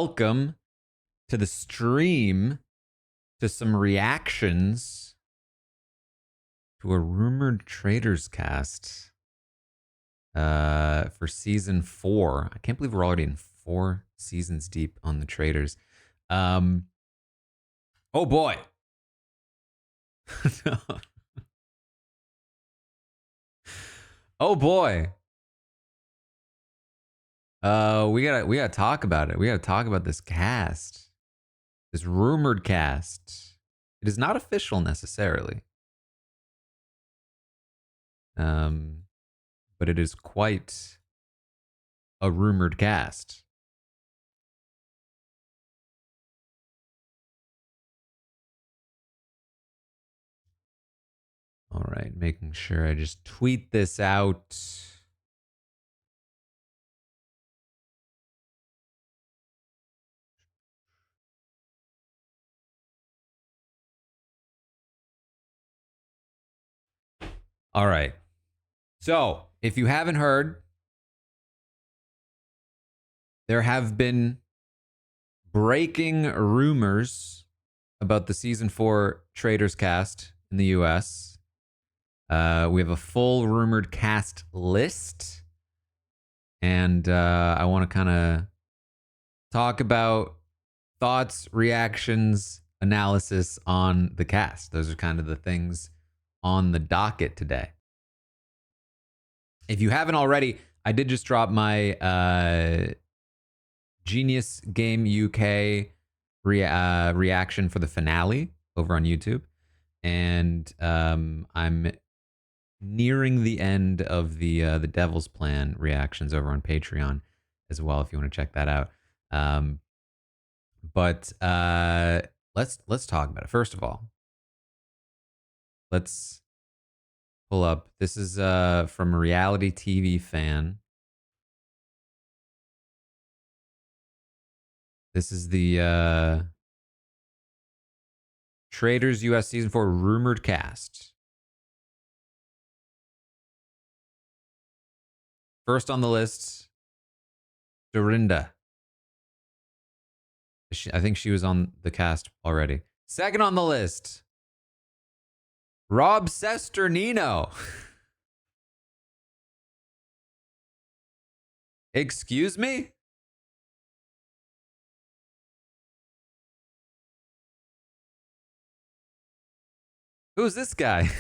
welcome to the stream to some reactions to a rumored Traitors cast for season 4. I can't believe we're already in 4 seasons deep on the Traitors. Oh boy. Oh boy. We gotta talk about it. We gotta talk about this cast. This rumored cast. It is not official necessarily. But it is quite a rumored cast. All right, making sure I just tweet this out. All right. So, if you haven't heard, there have been breaking rumors about the season 4 Traitors cast in the US. We have a full rumored cast list. And I want to kind of talk about thoughts, reactions, analysis on the cast. Those are kind of the things on the docket today. If you haven't already, I did just drop my Genius Game UK reaction for the finale over on YouTube. And I'm nearing the end of the Devil's Plan reactions over on Patreon as well, if you want to check that out. But let's talk about it. First of all, let's pull up. This is from a reality TV fan. This is the Traitors US season 4 rumored cast. First on the list, Rinna. I think she was on the cast already. Second on the list, Rob Cesternino. Excuse me? Who's this guy?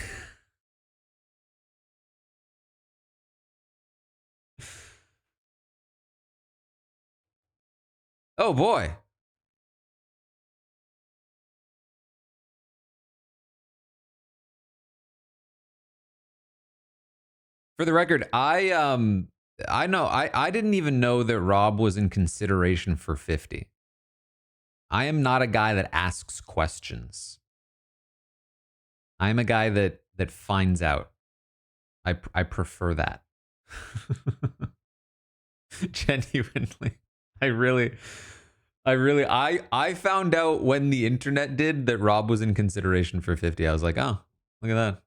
Oh boy. For the record, I didn't even know that Rob was in consideration for 50. I am not a guy that asks questions. I am a guy that finds out. I prefer that. Genuinely. I found out when the internet did that Rob was in consideration for 50. I was like, "Oh, look at that."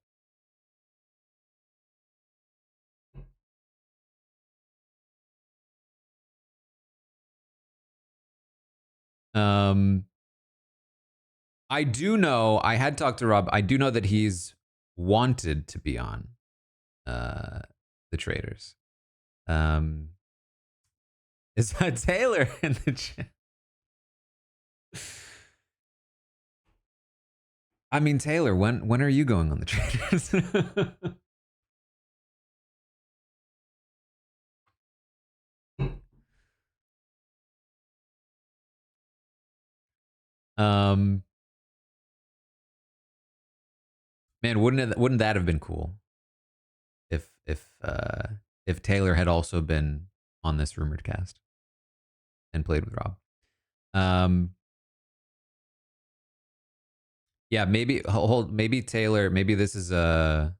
I do know, I had talked to Rob. I do know that he's wanted to be on the Traitors. Is that Taylor in the chat? I mean, Taylor, when are you going on the Traitors? Man, wouldn't that have been cool if Taylor had also been on this rumored cast and played with Rob? Yeah, maybe Taylor, maybe this is a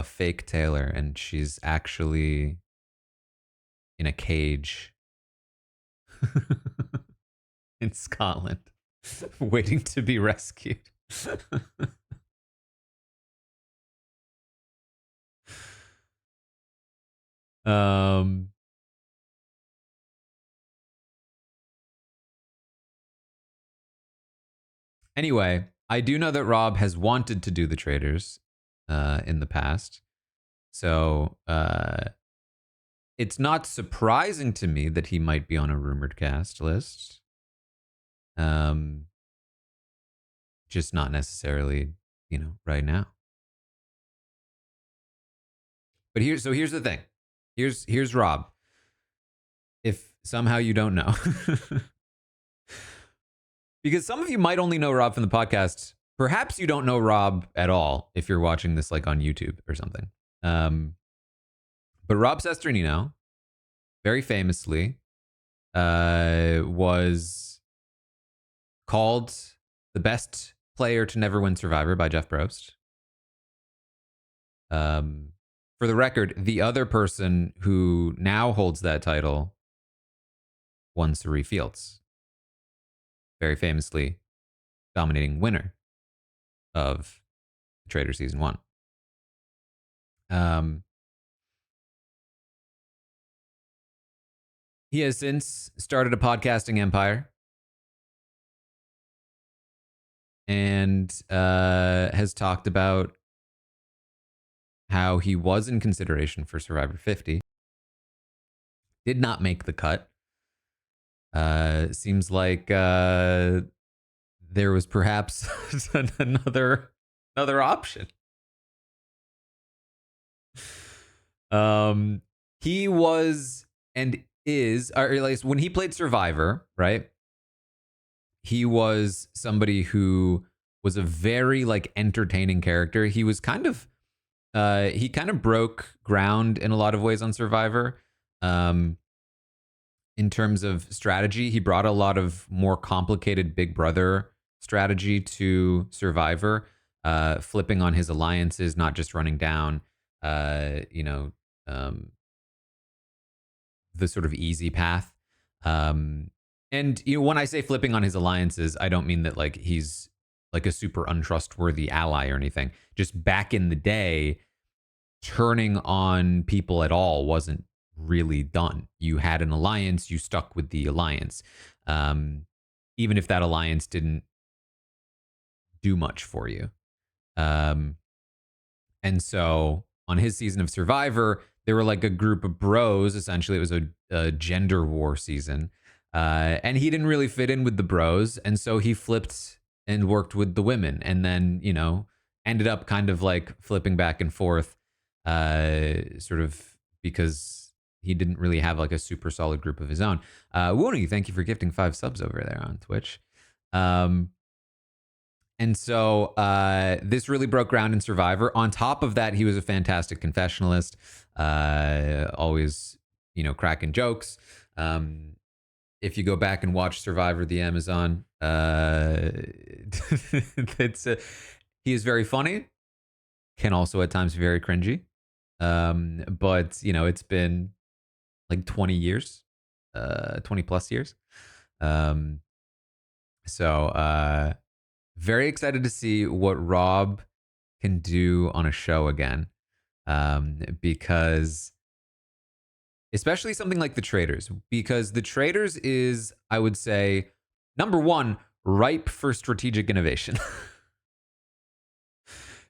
fake Taylor and she's actually in a cage in Scotland waiting to be rescued. Anyway, I do know that Rob has wanted to do the Traitors in the past. So it's not surprising to me that he might be on a rumored cast list. Um, just not necessarily, right now. But here's the thing. Here's Rob. If somehow you don't know, because some of you might only know Rob from the podcast. Perhaps you don't know Rob at all if you're watching this like on YouTube or something. But Rob Cesternino, very famously, was called the best player to never win Survivor by Jeff Probst. For the record, the other person who now holds that title won Suri Fields. Very famously, dominating winner of Trader Season 1. He has since started a podcasting empire and has talked about how he was in consideration for Survivor 50. Did not make the cut. Seems like there was perhaps another option. He was and is, or at least when he played Survivor, right? He was somebody who was a very like entertaining character. He was kind of he kind of broke ground in a lot of ways on Survivor. In terms of strategy, he brought a lot of more complicated Big Brother strategy to Survivor, flipping on his alliances, not just running down, the sort of easy path. And when I say flipping on his alliances, I don't mean that like he's like a super untrustworthy ally or anything. Just back in the day, turning on people at all wasn't really done. You had an alliance, you stuck with the alliance. Even if that alliance didn't do much for you. And so on his season of Survivor, they were like a group of bros. Essentially, it was a gender war season. And he didn't really fit in with the bros. And so he flipped and worked with the women. And then, ended up kind of like flipping back and forth, sort of because he didn't really have like a super solid group of his own. Woony, thank you for gifting 5 subs over there on Twitch. And so this really broke ground in Survivor. On top of that, he was a fantastic confessionalist, always, cracking jokes. If you go back and watch Survivor, the Amazon, he is very funny, can also at times be very cringy. But, it's been like 20 years, 20 plus years. So very excited to see what Rob can do on a show again. Because especially something like the Traitors, because the Traitors is, I would say, number one, ripe for strategic innovation.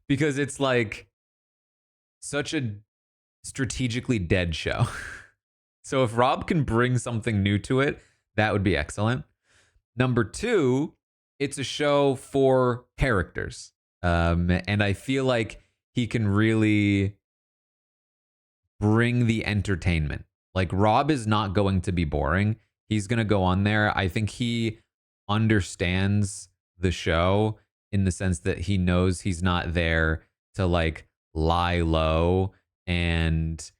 Because it's like such a strategically dead show. So if Rob can bring something new to it, that would be excellent. Number two, it's a show for characters. And I feel like he can really bring the entertainment. Like Rob is not going to be boring. He's going to go on there. I think he understands the show in the sense that he knows he's not there to like lie low and,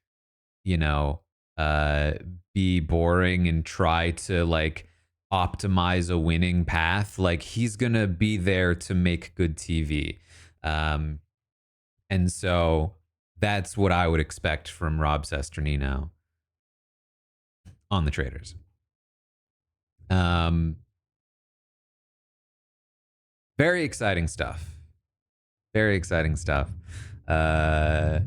be boring and try to like optimize a winning path. Like he's going to be there to make good TV. And so that's what I would expect from Rob Cesternino on the Traitors. Very exciting stuff. Very exciting stuff. I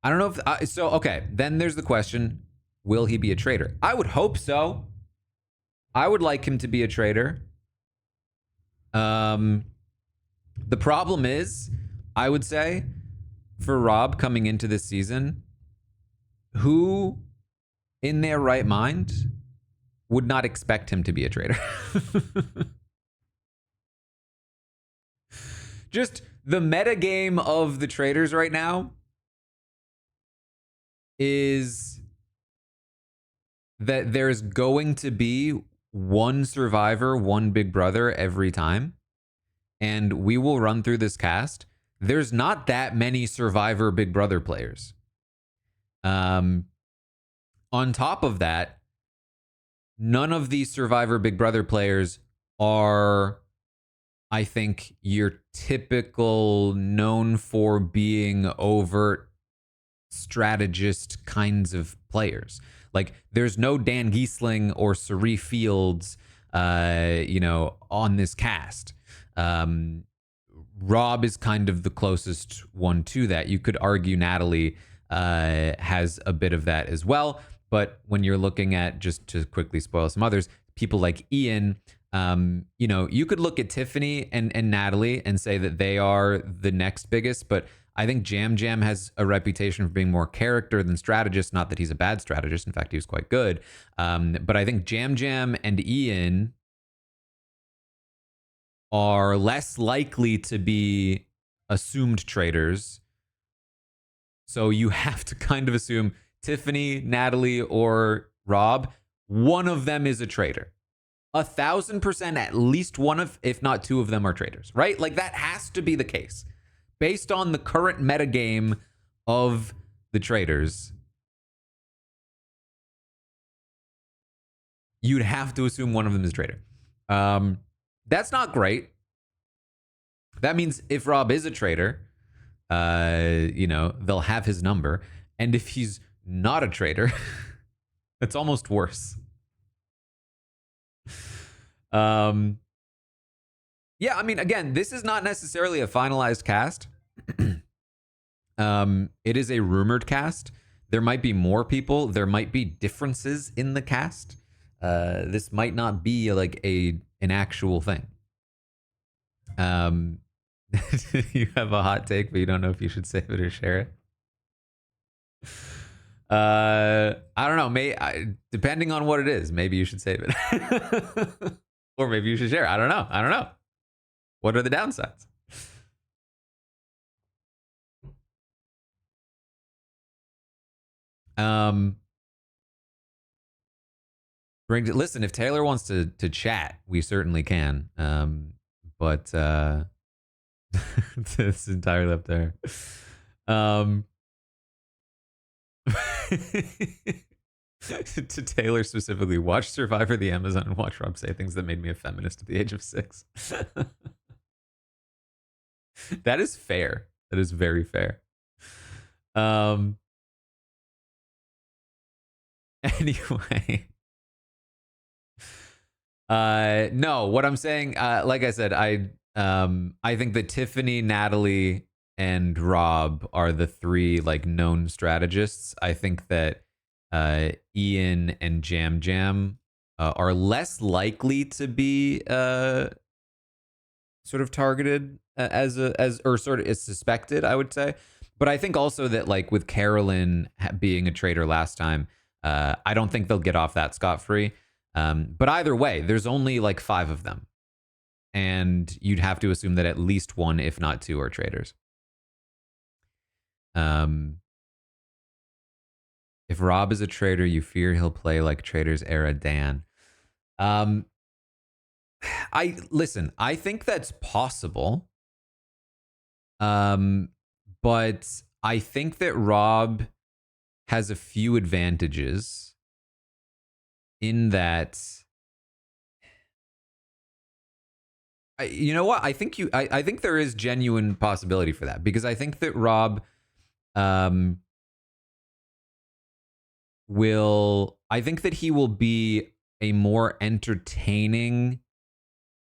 don't know if so. Okay, then there's the question: will he be a traitor? I would hope so. I would like him to be a traitor. Um, the problem is, I would say, for Rob coming into this season, who in their right mind would not expect him to be a traitor? Just the meta game of the Traitors right now is that there's going to be one survivor, one big brother every time. And we will run through this cast. There's not that many survivor big brother players. On top of that, none of these survivor big brother players are, I think, your typical known for being overt strategist kinds of players. Like, there's no Dan Giesling or Sari Fields, on this cast. Rob is kind of the closest one to that. You could argue Natalie has a bit of that as well. But when you're looking at, just to quickly spoil some others, people like Ian, you could look at Tiffany and Natalie and say that they are the next biggest. But I think Jam Jam has a reputation for being more character than strategist. Not that he's a bad strategist. In fact, he was quite good. But I think Jam Jam and Ian are less likely to be assumed traitors. So you have to kind of assume Tiffany, Natalie, or Rob, one of them is a traitor. 1,000% at least one of, if not two of them, are traitors, right? Like, that has to be the case. Based on the current metagame of the Traitors, you'd have to assume one of them is a traitor. That's not great. That means if Rob is a traitor, they'll have his number. And if he's not a traitor, it's almost worse. Yeah, I mean, again, this is not necessarily a finalized cast. It is a rumored cast. There might be more people. There might be differences in the cast. This might not be like an actual thing. You have a hot take, but you don't know if you should save it or share it. I don't know. Depending on what it is, maybe you should save it, or maybe you should share. I don't know. What are the downsides? Listen, if Taylor wants to chat, we certainly can. But it's entirely up there. To Taylor specifically, watch Survivor the Amazon and watch Rob say things that made me a feminist at the age of 6. That is fair. That is very fair. Anyway. No, what I'm saying, like I said, I think that Tiffany, Natalie, and Rob are the three like known strategists. I think that Ian and Jam Jam are less likely to be sort of targeted or sort of is suspected, I would say. But I think also that like with Carolyn being a traitor last time, I don't think they'll get off that scot-free. But either way, there's only like 5 of them. And you'd have to assume that at least one, if not 2, are traitors. If Rob is a traitor, you fear he'll play like Traitors era Dan. I think that's possible. But I think that Rob has a few advantages in that. You know what? I think there is genuine possibility for that, because I think that Rob I think that he will be a more entertaining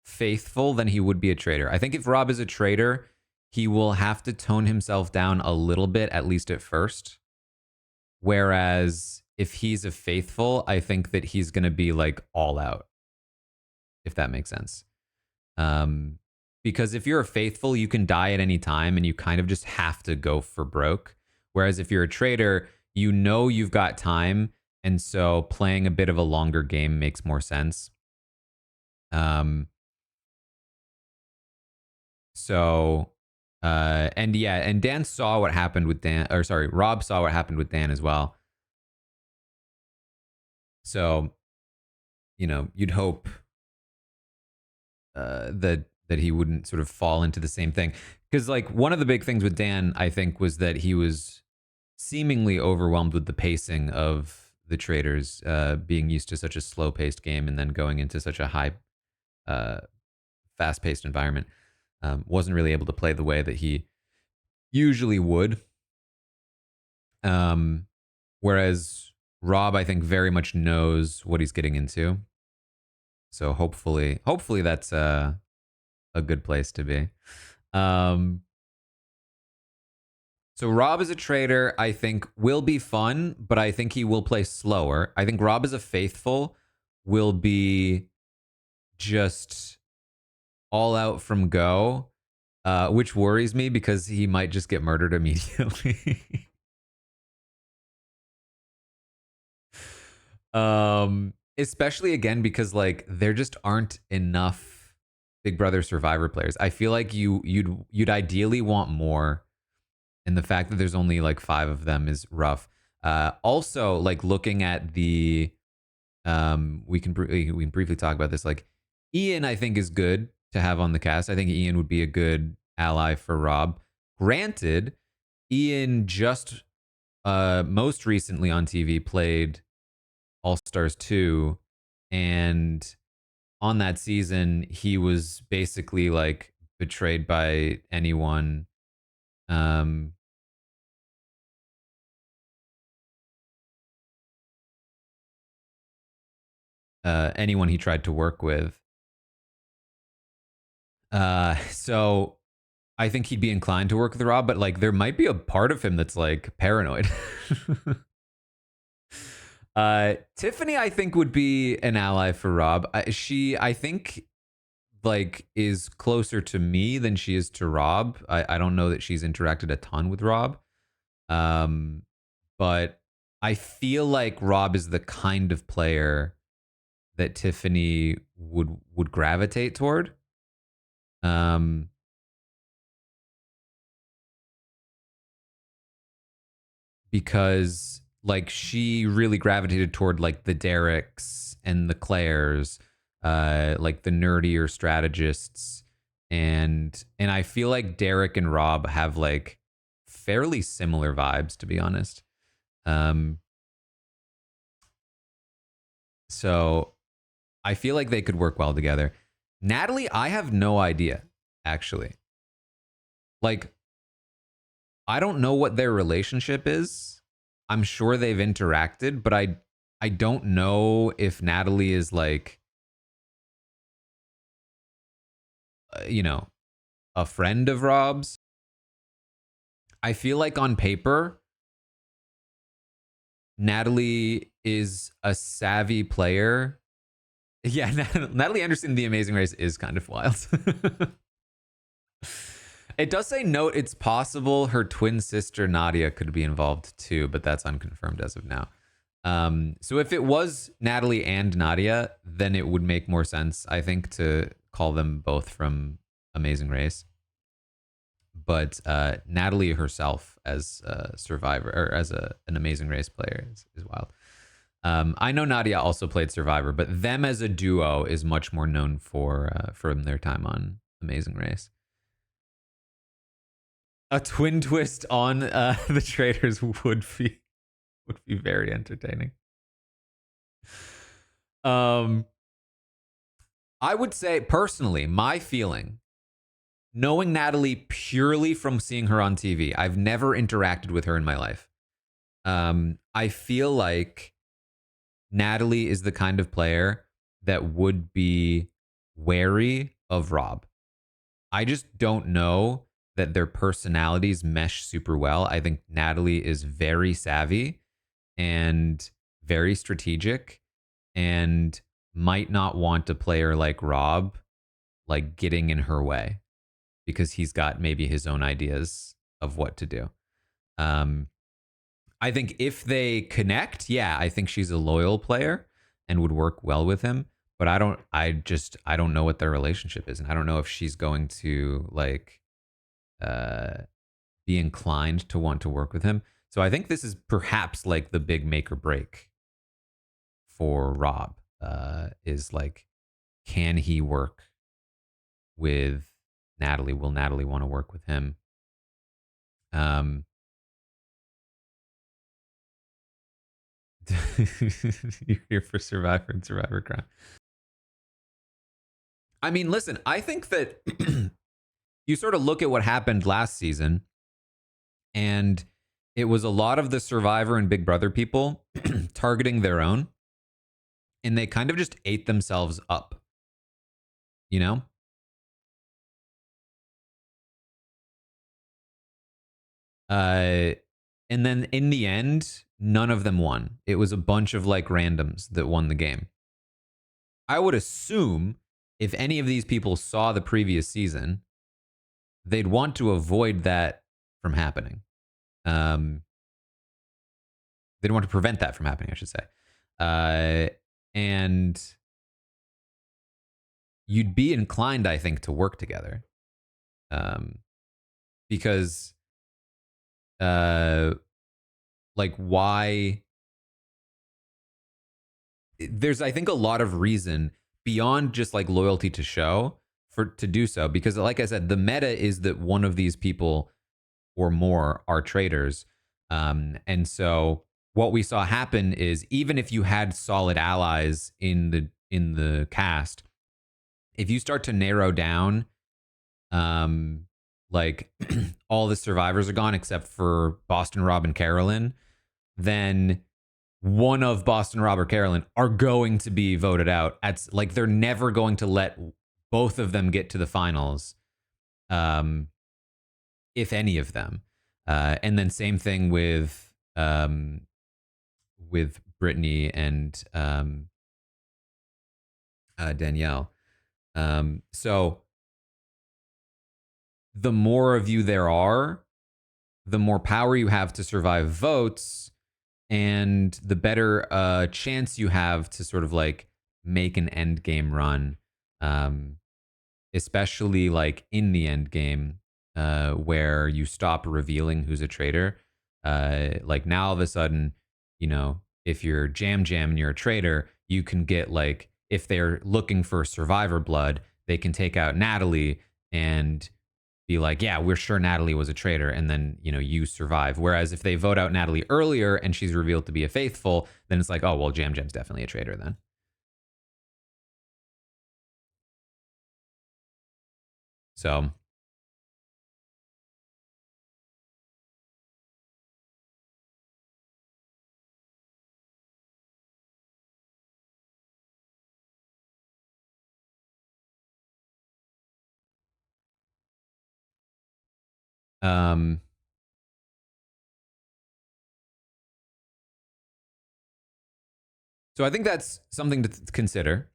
faithful than he would be a traitor. I think if Rob is a traitor, he will have to tone himself down a little bit, at least at first. Whereas if he's a faithful, I think that he's going to be like all out. if that makes sense. Um, because if you're a faithful, you can die at any time and you kind of just have to go for broke. Whereas if you're a traitor, you know you've got time. And so playing a bit of a longer game makes more sense. Um, so, and yeah, and Dan saw what happened with Dan, or sorry, Rob saw what happened with Dan as well. So, you know, you'd hope that he wouldn't sort of fall into the same thing. Because like one of the big things with Dan, I think, was that he was seemingly overwhelmed with the pacing of the Traitors, being used to such a slow paced game and then going into such a high, uh, fast paced environment. Wasn't really able to play the way that he usually would. Um, whereas Rob, I think, very much knows what he's getting into. So hopefully that's a good place to be. Um, so Rob is a traitor, I think, will be fun, but I think he will play slower. I think Rob is a faithful will be just all out from go, which worries me because he might just get murdered immediately. Especially again because like there just aren't enough Big Brother Survivor players. I feel like you'd ideally want more, and the fact that there's only like 5 of them is rough. Also, like looking at the, we can briefly talk about this. Like Ian, I think is good to have on the cast. I think Ian would be a good ally for Rob. Granted, Ian just most recently on TV played All Stars 2, and on that season he was basically like betrayed by anyone. Um, Anyone he tried to work with. So I think he'd be inclined to work with Rob, but like there might be a part of him that's like paranoid. Tiffany, I think, would be an ally for Rob. She, I think, like is closer to me than she is to Rob. I don't know that she's interacted a ton with Rob. Um, but I feel like Rob is the kind of player that Tiffany would gravitate toward. Um, because like she really gravitated toward like the Derricks and the Claires, like the nerdier strategists, and I feel like Derek and Rob have like fairly similar vibes, to be honest. Um, so I feel like they could work well together. Natalie, I have no idea, actually. Like, I don't know what their relationship is. I'm sure they've interacted, but I don't know if Natalie is like, you know, a friend of Rob's. I feel like on paper, Natalie is a savvy player. Yeah, Natalie Anderson, The Amazing Race is kind of wild. It does say note it's possible her twin sister Nadia could be involved too, but that's unconfirmed as of now. So if it was Natalie and Nadia, then it would make more sense, I think, to call them both from Amazing Race. But Natalie herself as a Survivor or as an Amazing Race player is wild. I know Nadia also played Survivor, but them as a duo is much more known for from their time on Amazing Race. A twin twist on the Traitors would be very entertaining. I would say personally, my feeling, knowing Natalie purely from seeing her on TV, I've never interacted with her in my life. I feel like Natalie is the kind of player that would be wary of Rob. I just don't know that their personalities mesh super well. I think Natalie is very savvy and very strategic and might not want a player like Rob like getting in her way because he's got maybe his own ideas of what to do. Um, I think if they connect, yeah, I think she's a loyal player and would work well with him. But I don't know what their relationship is, and I don't know if she's going to like uh, be inclined to want to work with him. So I think this is perhaps like the big make or break for Rob. Is like, can he work with Natalie? Will Natalie want to work with him? Um, you're here for Survivor and Survivor Crime. I mean, listen, I think that you sort of look at what happened last season, and it was a lot of the Survivor and Big Brother people targeting their own, and they kind of just ate themselves up, you know? And then in the end, none of them won. It was a bunch of like randoms that won the game. I would assume if any of these people saw the previous season, they'd want to avoid that from happening. They'd want to prevent that from happening, I should say. And you'd be inclined, I think, to work together. Because, like, why? There's, I think, a lot of reason beyond just like loyalty to show for to do so. Because, like I said, the meta is that one of these people or more are traitors. And so what we saw happen is even if you had solid allies in the cast, if you start to narrow down, like all the survivors are gone except for Boston, Rob, and Carolyn, then one of Boston, Rob, or Carolyn are going to be voted out. At like they're never going to let both of them get to the finals, if any of them. And then same thing with Brittany and Danielle. So the more of you there are, the more power you have to survive votes, and the better chance you have to sort of like make an end game run, especially like in the end game, where you stop revealing who's a traitor. Like now all of a sudden, you know, if you're Jam and you're a traitor, you can get like, if they're looking for survivor blood, they can take out Natalie and be like, yeah, we're sure Natalie was a traitor, and then, you know, you survive. Whereas if they vote out Natalie earlier and she's revealed to be a faithful, then it's like, oh, well, Jam's definitely a traitor then. So, um, so I think that's something to consider.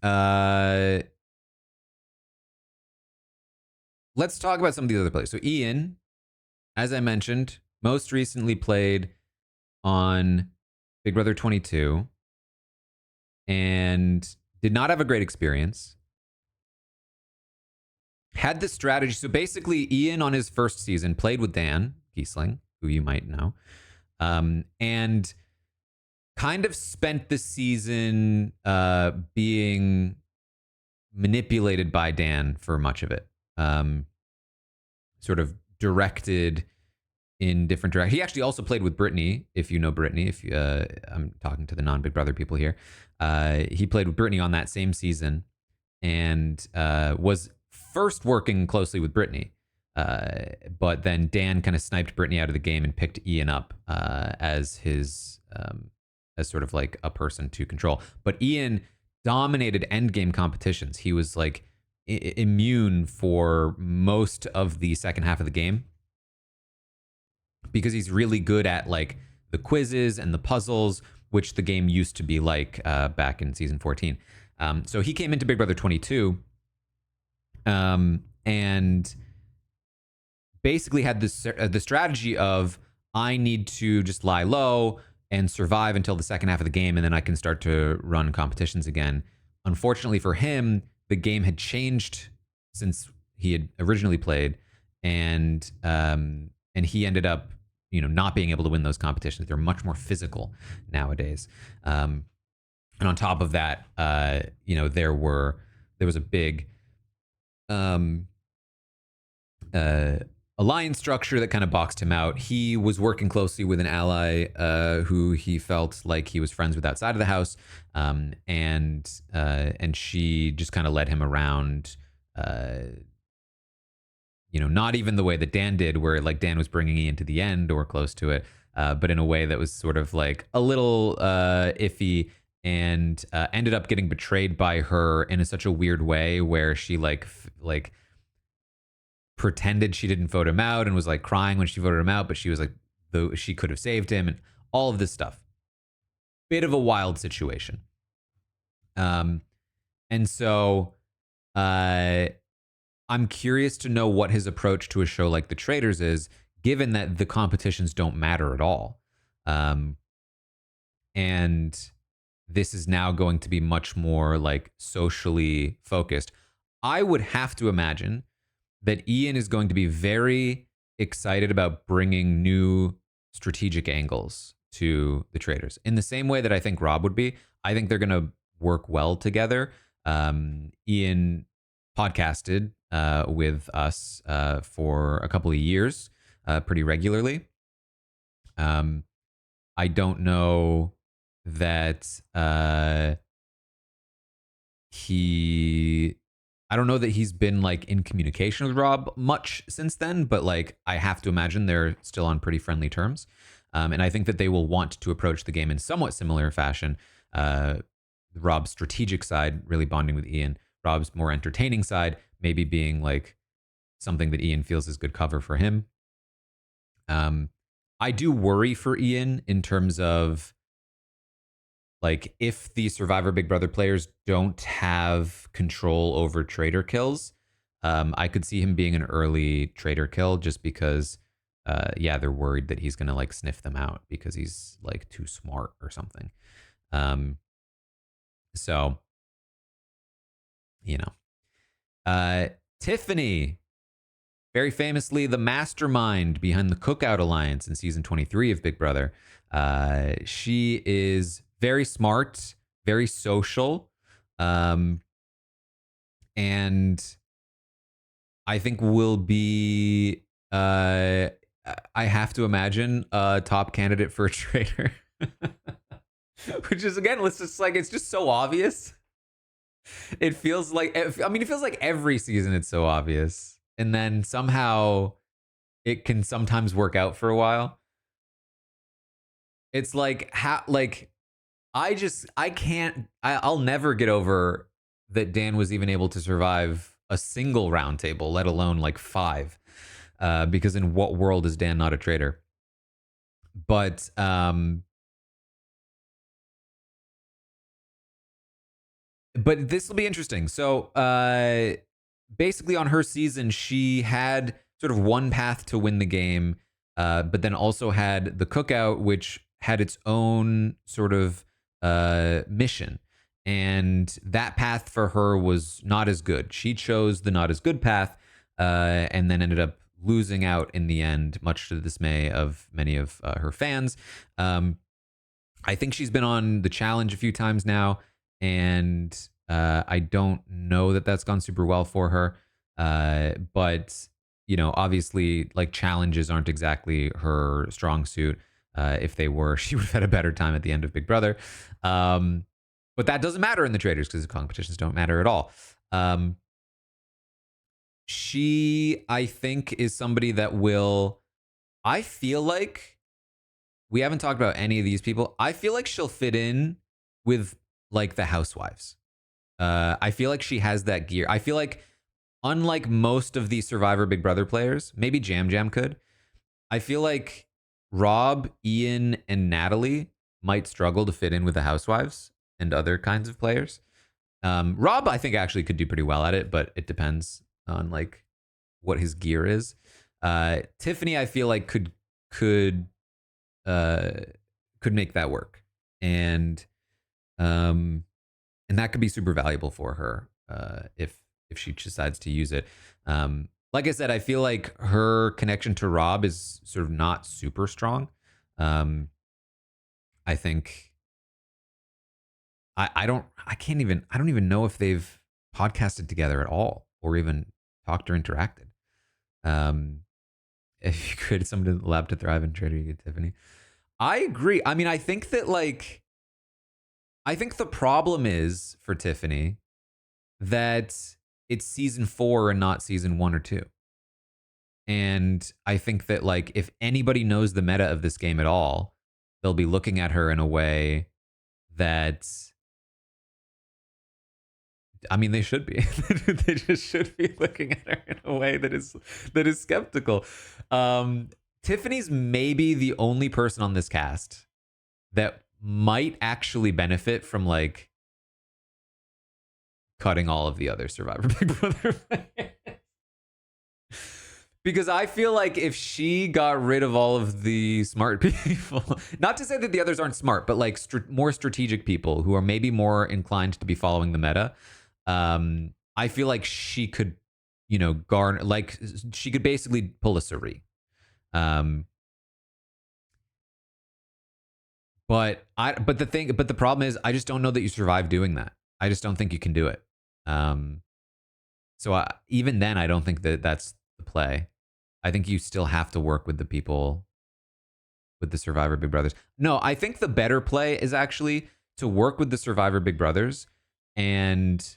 Uh, let's talk about some of the other players. So Ian, as I mentioned, most recently played on Big Brother 22 and did not have a great experience. Had this strategy. So basically, Ian on his first season played with Dan Giesling, who you might know, and kind of spent the season being manipulated by Dan for much of it. Sort of directed in different directions. He actually also played with Brittany, if you know Brittany. If I'm talking to the non-Big Brother people here, he played with Brittany on that same season, and was first working closely with Brittany. But then Dan kind of sniped Brittany out of the game and picked Ian up as his as sort of like a person to control. But Ian dominated endgame competitions. He was like immune for most of the second half of the game because he's really good at like the quizzes and the puzzles, which the game used to be like back in season 14. So he came into Big Brother 22 and basically had this the strategy of I need to just lie low and survive until the second half of the game, and then I can start to run competitions again. Unfortunately for him, the game had changed since he had originally played, and he ended up not being able to win those competitions. They're much more physical nowadays. And on top of that, there was a big um, uh, alliance structure that kind of boxed him out. He was working closely with an ally who he felt like he was friends with outside of the house, and she just kind of led him around. Not even the way that Dan did, where like Dan was bringing Ian to the end or close to it, but in a way that was sort of like a little iffy, and ended up getting betrayed by her in such a weird way, where she like pretended she didn't vote him out and was like crying when she voted him out, but she was like, though she could have saved him, and all of this stuff. Bit of a wild situation. And so I'm curious to know what his approach to a show like The Traitors is, given that the competitions don't matter at all. And this is now going to be much more like socially focused. I would have to imagine that Ian is going to be very excited about bringing new strategic angles to The Traitors, in the same way that I think Rob would be. I think they're going to work well together. Ian podcasted with us for a couple of years pretty regularly. I don't know that I don't know that he's been like in communication with Rob much since then, but like I have to imagine they're still on pretty friendly terms. And I think that they will want to approach the game in somewhat similar fashion. Rob's strategic side really bonding with Ian, Rob's more entertaining side maybe being like something that Ian feels is good cover for him. I do worry for Ian in terms of like if the Survivor Big Brother players don't have control over traitor kills, I could see him being an early traitor kill just because, they're worried that he's gonna like sniff them out because he's like too smart or something. So, Tiffany, very famously the mastermind behind the Cookout Alliance in season 23 of Big Brother. She is very smart, very social, and I think will be, I have to imagine, a top candidate for a traitor. Which is, again, it's just so obvious. It feels like every season it's so obvious. And then somehow it can sometimes work out for a while. It's like, I'll never get over that Dan was even able to survive a single round table, let alone like 5. Because in what world is Dan not a traitor? But this will be interesting. So basically on her season, she had sort of one path to win the game, but then also had the Cookout, which had its own sort of mission. And that path for her was not as good. She chose the not as good path, and then ended up losing out in the end, much to the dismay of many of her fans. I think she's been on the challenge a few times now, and I don't know that that's gone super well for her. But obviously, like, challenges aren't exactly her strong suit. If they were, she would have had a better time at the end of Big Brother. But that doesn't matter in the Traitors because the competitions don't matter at all. She, I think, is somebody that will. I feel like we haven't talked about any of these people. I feel like she'll fit in with like the Housewives. I feel like she has that gear. I feel like, unlike most of the Survivor Big Brother players, maybe Jam Jam could. I feel like Rob, Ian, and Natalie might struggle to fit in with the Housewives and other kinds of players. Rob, I think actually could do pretty well at it, but it depends on like what his gear is. Tiffany, I feel like could uh, could make that work, and um, and that could be super valuable for her if she decides to use it. Like I said, I feel like her connection to Rob is sort of not super strong. Um, I think I don't even know if they've podcasted together at all or even talked or interacted. Um, if you created someone to lab to thrive and trade, you get Tiffany. I agree. I mean, I think that like I think the problem is for Tiffany that it's season 4 and not season 1 or 2. And I think that like if anybody knows the meta of this game at all, they'll be looking at her in a way that I mean they should be. They just should be looking at her in a way that is skeptical. Tiffany's maybe the only person on this cast that might actually benefit from like cutting all of the other Survivor Big Brother players. Because I feel like if she got rid of all of the smart people, not to say that the others aren't smart, but like more strategic people who are maybe more inclined to be following the meta, I feel like she could, you know, garner like she could basically pull a Suri. Um, but the problem is I just don't know that you survive doing that. I just don't think you can do it. Um, even then, I don't think that that's the play. I think you still have to work with the people with the Survivor Big Brothers. No, I think the better play is actually to work with the Survivor Big Brothers and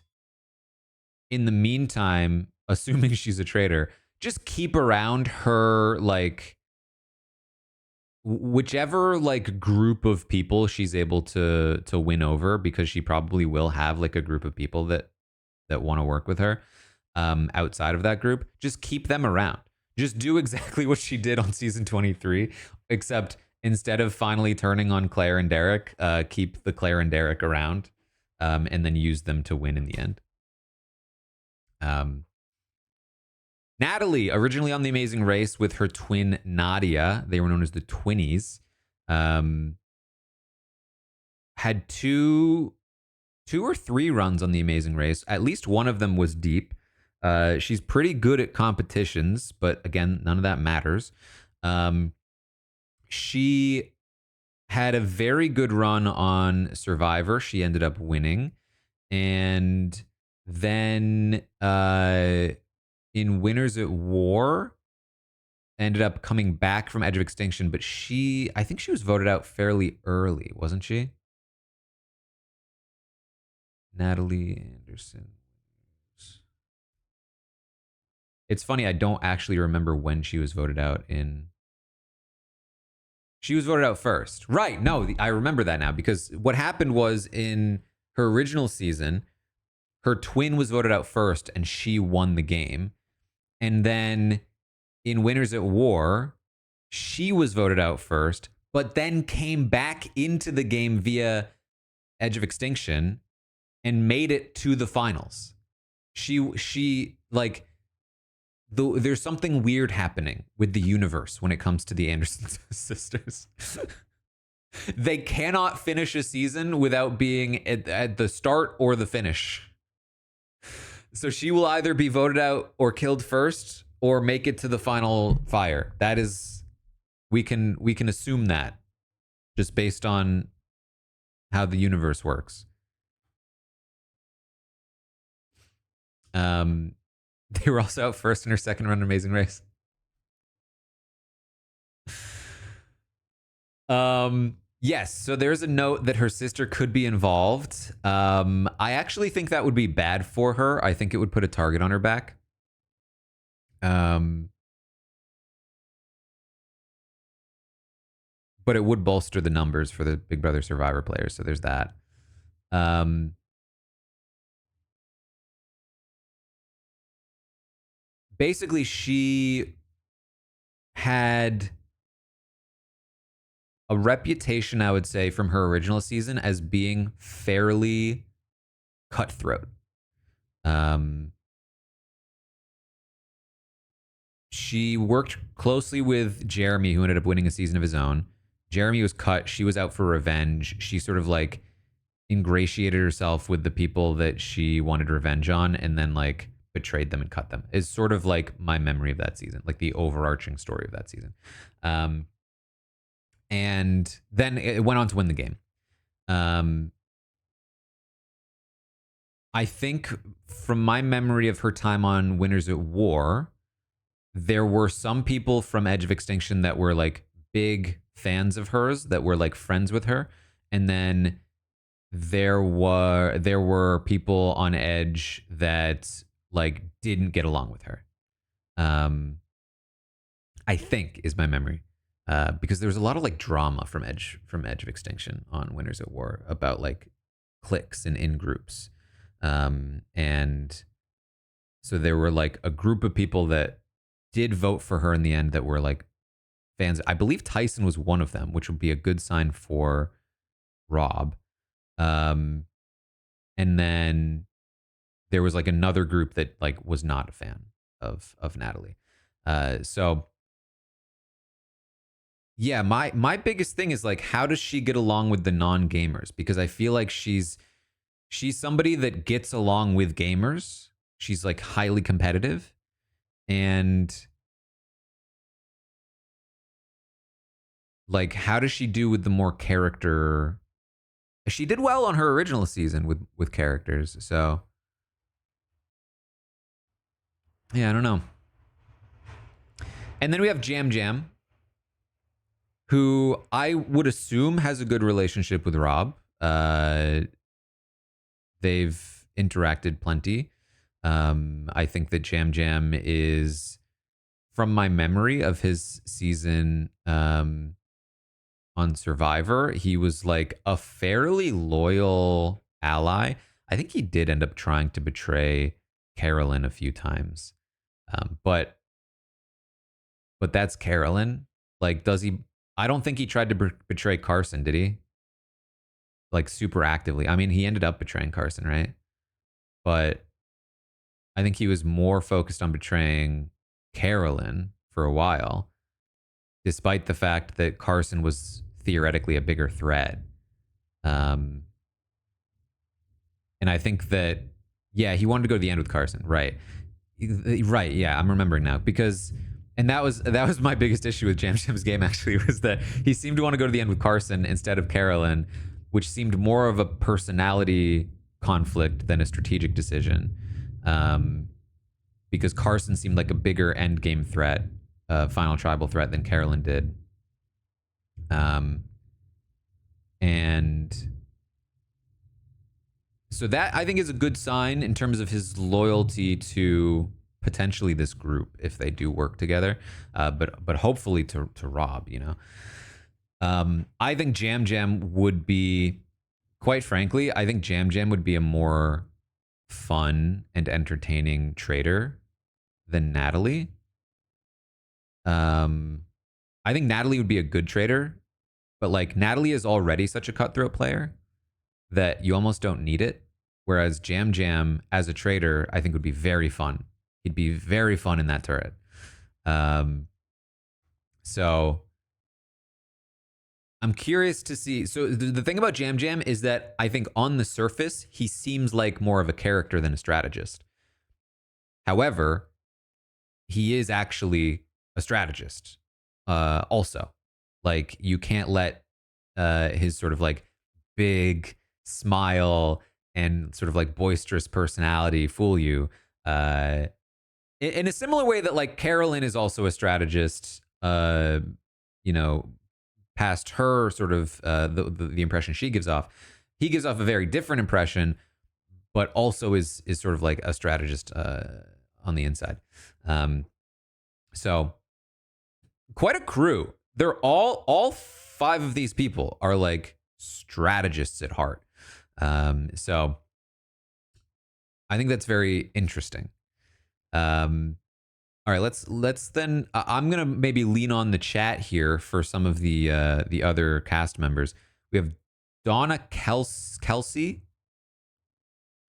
in the meantime, assuming she's a traitor, just keep around her like whichever like group of people she's able to win over because she probably will have like a group of people that want to work with her outside of that group, just keep them around. Just do exactly what she did on season 23, except instead of finally turning on Claire and Derek, keep the Claire and Derek around and then use them to win in the end. Natalie, originally on The Amazing Race with her twin Nadia, they were known as the Twinnies, had two or three runs on The Amazing Race. At least one of them was deep. She's pretty good at competitions, but again, none of that matters. She had a very good run on Survivor. She ended up winning. And then in Winners at War, ended up coming back from Edge of Extinction. But I think she was voted out fairly early, wasn't she? Natalie Anderson. It's funny, I don't actually remember when she was voted out in. She was voted out first. Right. No, I remember that now because what happened was in her original season, her twin was voted out first and she won the game. And then in Winners at War, she was voted out first, but then came back into the game via Edge of Extinction and made it to the finals. She like there's something weird happening with the universe when it comes to the Anderson sisters. They cannot finish a season without being at the start or the finish. So she will either be voted out or killed first or make it to the final fire. That is we can assume that just based on how the universe works. They were also out first in her second run Amazing Race. Yes, so there's a note that her sister could be involved. I actually think that would be bad for her. I think it would put a target on her back. But it would bolster the numbers for the Big Brother Survivor players. So there's that. Basically, she had a reputation, I would say, from her original season as being fairly cutthroat. Um, she worked closely with Jeremy, who ended up winning a season of his own. Jeremy was cut. She was out for revenge. She sort of like ingratiated herself with the people that she wanted revenge on and then like betrayed them and cut them, is sort of like my memory of that season, like the overarching story of that season. And then it went on to win the game. I think from my memory of her time on Winners at War, there were some people from Edge of Extinction that were like big fans of hers, that were like friends with her, and then there were people on Edge that like didn't get along with her. I think is my memory. Because there was a lot of like drama from Edge of Extinction on Winners at War about like cliques and in groups. And so there were like a group of people that did vote for her in the end that were like fans. I believe Tyson was one of them, which would be a good sign for Rob. And then there was like another group that like was not a fan of Natalie. So yeah, my biggest thing is like, how does she get along with the non-gamers? Because I feel like she's somebody that gets along with gamers. She's like highly competitive, and like, how does she do with the more character? She did well on her original season with characters, so yeah, I don't know. And then we have Jam Jam, who I would assume has a good relationship with Rob. They've interacted plenty. I think that Jam Jam is, from my memory of his season on Survivor, he was like a fairly loyal ally. I think he did end up trying to betray Carolyn a few times. But that's Carolyn. Like, does he? I don't think he tried to betray Carson, did he? Like, super actively. I mean, he ended up betraying Carson, right? But I think he was more focused on betraying Carolyn for a while, despite the fact that Carson was theoretically a bigger threat. Um, and I think that, yeah, he wanted to go to the end with Carson, right? Right, yeah, I'm remembering now because, and that was my biggest issue with Jam Jam's game actually, was that he seemed to want to go to the end with Carson instead of Carolyn, which seemed more of a personality conflict than a strategic decision. Because Carson seemed like a bigger end game threat, final tribal threat than Carolyn did. And so that I think is a good sign in terms of his loyalty to potentially this group if they do work together, but hopefully to Rob, you know. I think Jam Jam would be, quite frankly, I think Jam Jam would be a more fun and entertaining traitor than Natalie. I think Natalie would be a good traitor, but like Natalie is already such a cutthroat player that you almost don't need it. Whereas Jam Jam as a traitor, I think would be very fun. He'd be very fun in that turret. So I'm curious to see. So the thing about Jam Jam is that I think on the surface, he seems like more of a character than a strategist. However, he is actually a strategist. Also, like you can't let his sort of like big smile and sort of like boisterous personality fool you. In a similar way that like Carolyn is also a strategist. You know, past her sort of the impression she gives off, he gives off a very different impression, but also is sort of like a strategist on the inside. So quite a crew. They're all five of these people are like strategists at heart. So I think that's very interesting. All right, let's then. I'm gonna maybe lean on the chat here for some of the other cast members. We have Donna Kelsey,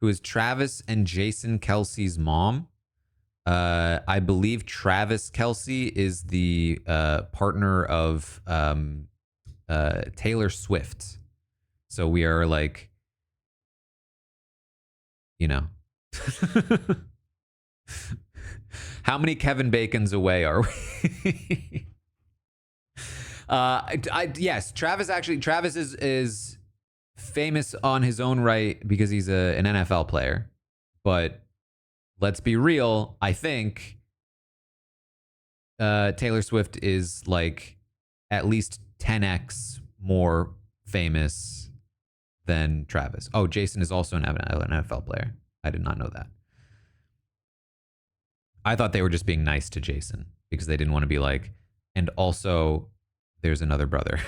who is Travis and Jason Kelsey's mom. I believe Travis Kelsey is the partner of Taylor Swift. So we are like, you know, how many Kevin Bacons away are we? Yes, Travis is famous on his own right because he's an NFL player. But let's be real. I think Taylor Swift is like at least 10x more famous than Travis. Oh, Jason is also an NFL player. I did not know that. I thought they were just being nice to Jason because they didn't want to be like, and also there's another brother.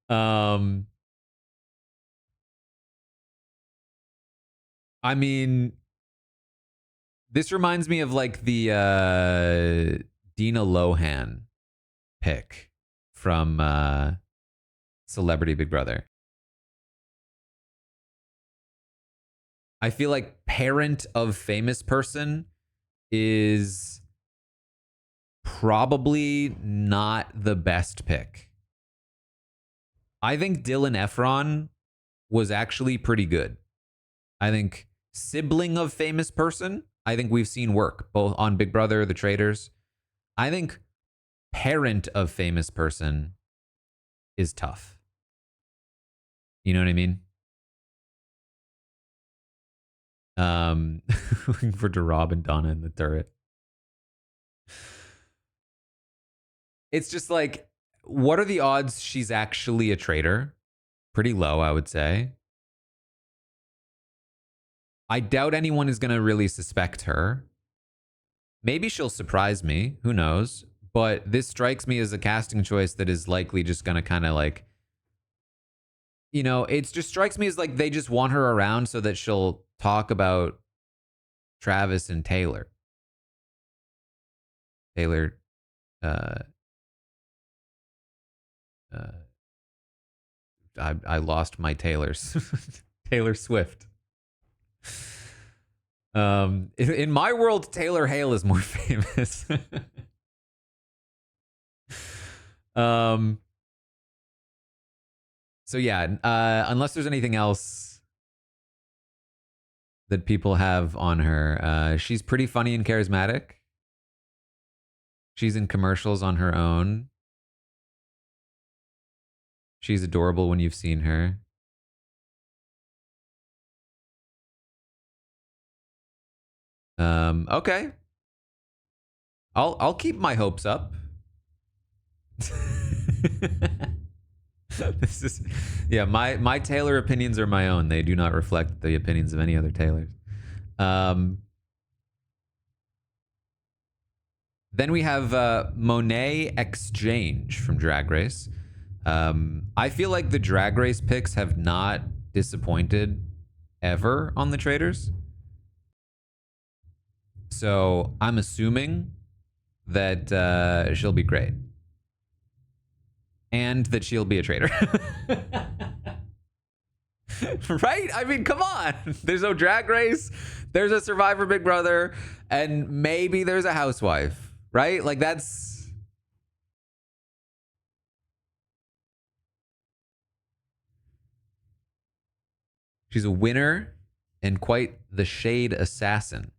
um, I mean, this reminds me of like the Dina Lohan pick from Celebrity Big Brother. I feel like parent of famous person is probably not the best pick. I think Dylan Efron was actually pretty good. I think sibling of famous person, I think we've seen work both on Big Brother, The Traitors. I think parent of famous person is tough. You know what I mean? Looking for Rob and Donna in the turret. It's just like, what are the odds she's actually a traitor? Pretty low, I would say. I doubt anyone is going to really suspect her. Maybe she'll surprise me. Who knows? But this strikes me as a casting choice that is likely just going to kind of like, you know, it just strikes me as like they just want her around so that she'll talk about Travis and Taylor. Taylor, uh, uh, I lost my Taylors. Taylor Swift. In my world, Taylor Hale is more famous. So yeah, unless there's anything else that people have on her, she's pretty funny and charismatic. She's in commercials on her own. She's adorable when you've seen her. Okay. I'll keep my hopes up. This is, yeah, my Taylor opinions are my own. They do not reflect the opinions of any other Taylors. Then we have Monet Exchange from Drag Race. I feel like the Drag Race picks have not disappointed ever on the Traitors. So I'm assuming that she'll be great. And that she'll be a traitor. Right? I mean, come on. There's no Drag Race. There's a Survivor Big Brother. And maybe there's a Housewife. Right? Like that's... She's a winner and quite the shade assassin.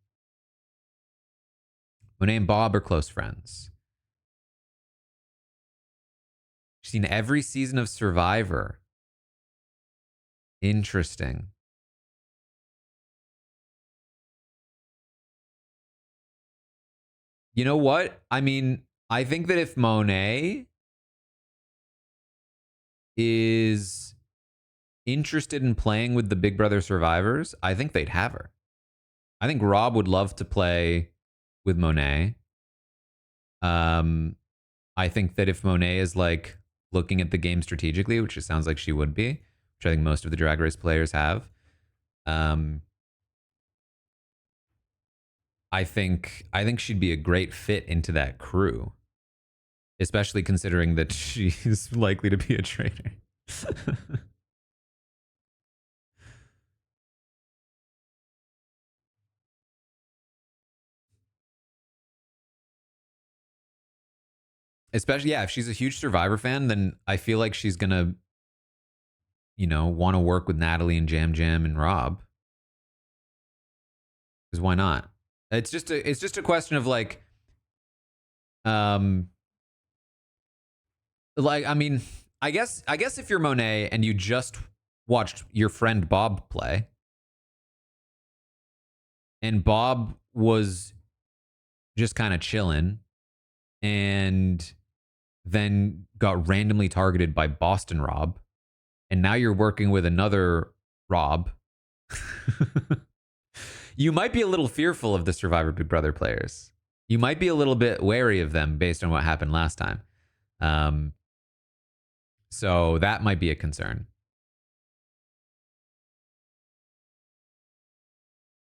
Monet and Bob are close friends. She's seen every season of Survivor. Interesting. You know what? I mean, I think that if Monet is interested in playing with the Big Brother survivors, I think they'd have her. I think Rob would love to play with Monet. I think that if Monet is like looking at the game strategically, which it sounds like she would be, which I think most of the Drag Race players have, I think she'd be a great fit into that crew, especially considering that she's likely to be a traitor. Especially, yeah, if she's a huge Survivor fan, then I feel like she's gonna, want to work with Natalie and Jam Jam and Rob. Because why not? It's just a question of um, I mean, I guess if you're Monet and you just watched your friend Bob play, and Bob was just kind of chilling, and then got randomly targeted by Boston Rob, and now you're working with another Rob. You might be a little fearful of the Survivor Big Brother players. You might be a little bit wary of them based on what happened last time. Um, so that might be a concern.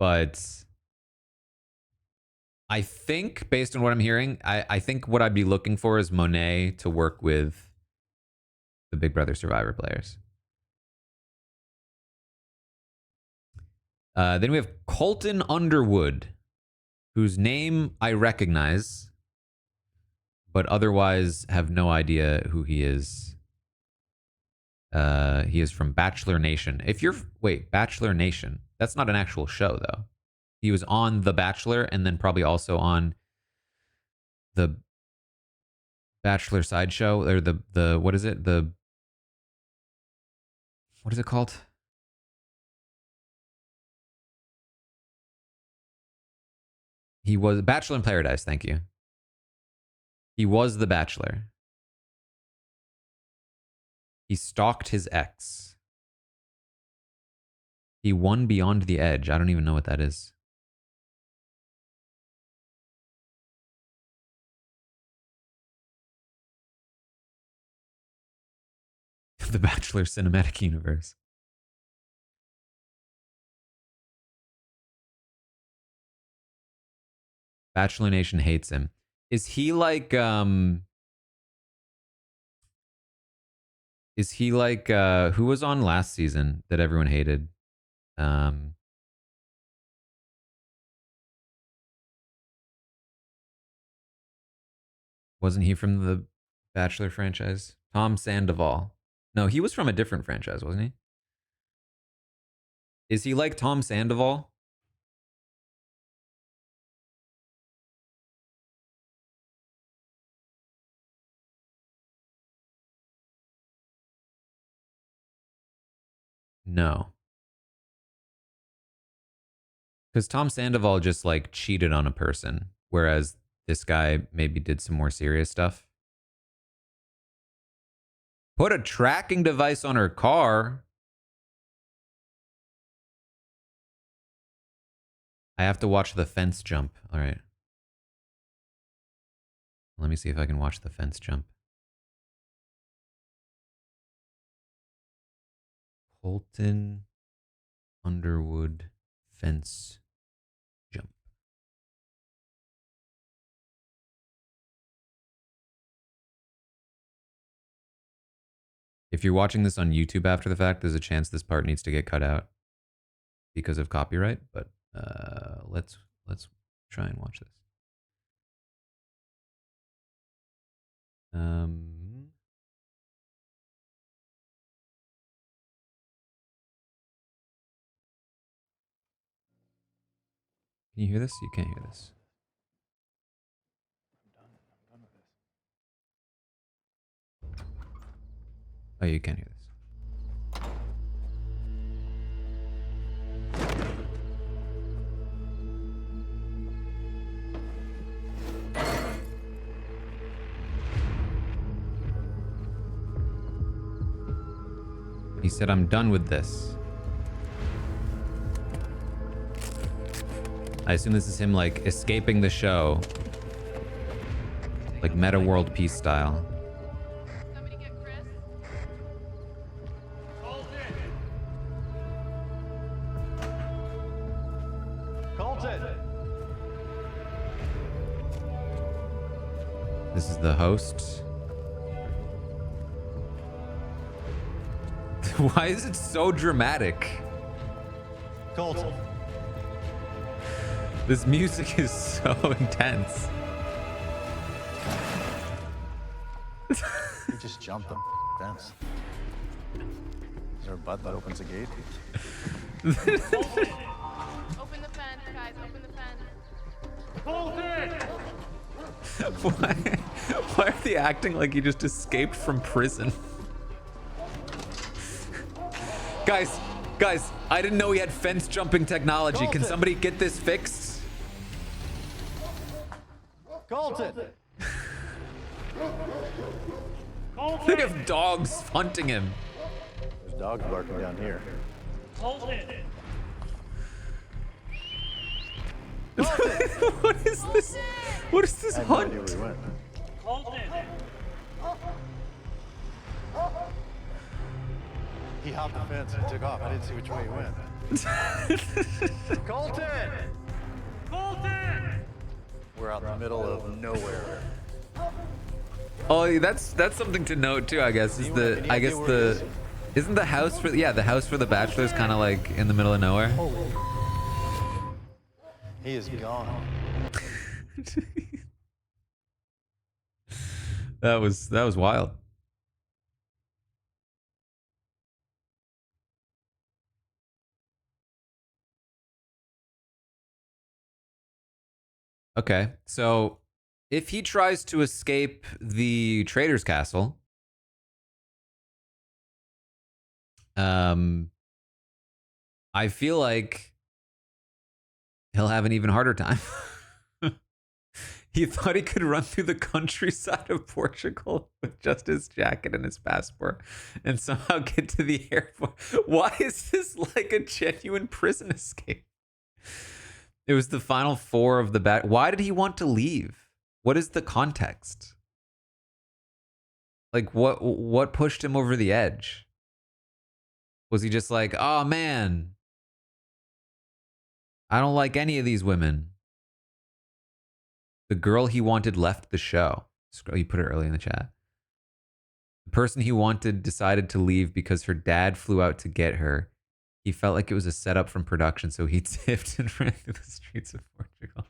But I think, based on what I'm hearing, I think what I'd be looking for is Monet to work with the Big Brother Survivor players. Then we have Colton Underwood, whose name I recognize, but otherwise have no idea who he is. He is from Bachelor Nation. Bachelor Nation. That's not an actual show, though. He was on The Bachelor and then probably also on the Bachelor sideshow, or the what is it? What is it called? He was Bachelor in Paradise. Thank you. He was The Bachelor. He stalked his ex. He won Beyond the Edge. I don't even know what that is. The Bachelor Cinematic Universe. Bachelor Nation hates him. Is he like who was on last season that everyone hated? Wasn't he from the Bachelor franchise? Tom Sandoval. No, he was from a different franchise, wasn't he? Is he like Tom Sandoval? No. Because Tom Sandoval just like cheated on a person, whereas this guy maybe did some more serious stuff. Put a tracking device on her car. I have to watch the fence jump. All right. Let me see if I can watch the fence jump. Colton Underwood fence jump. If you're watching this on YouTube after the fact, there's a chance this part needs to get cut out because of copyright, but let's try and watch this. Can you hear this? You can't hear this. I'm done with this. Oh, you can hear this. He said, I'm done with this. I assume this is him, like, escaping the show. Like, Meta World Peace style. Somebody get Chris. Colton! This is the host. Why is it so dramatic? Colton. This music is so intense. He just jumped the fence. Is there a button that opens a gate? Open the fence, guys. Open the fence. Why are they acting like he just escaped from prison? Guys, I didn't know he had fence jumping technology. Can somebody get this fixed? Colton! They have dogs hunting him. There's dogs barking down here. Colton! What is this? What is this I have no hunt? idea where he went. Colton! He hopped the fence and took off. I didn't see which way he went. Colton! Colton! We're out in the middle of nowhere. Oh, that's something to note too. I guess is the Any I idea guess where he the is? isn't the house for the house for the bachelors kind of like in the middle of nowhere. He is gone. That was wild. Okay, so if he tries to escape the Traitors Castle, I feel like he'll have an even harder time. He thought he could run through the countryside of Portugal with just his jacket and his passport and somehow get to the airport. Why is this like a genuine prison escape? It was the final four of the bat. Why did he want to leave? What is the context? Like what pushed him over the edge? Was he just like, oh man, I don't like any of these women? The girl he wanted left the show. You put it early in the chat. The person he wanted decided to leave because her dad flew out to get her. He felt like it was a setup from production, so he tipped and ran through the streets of Portugal.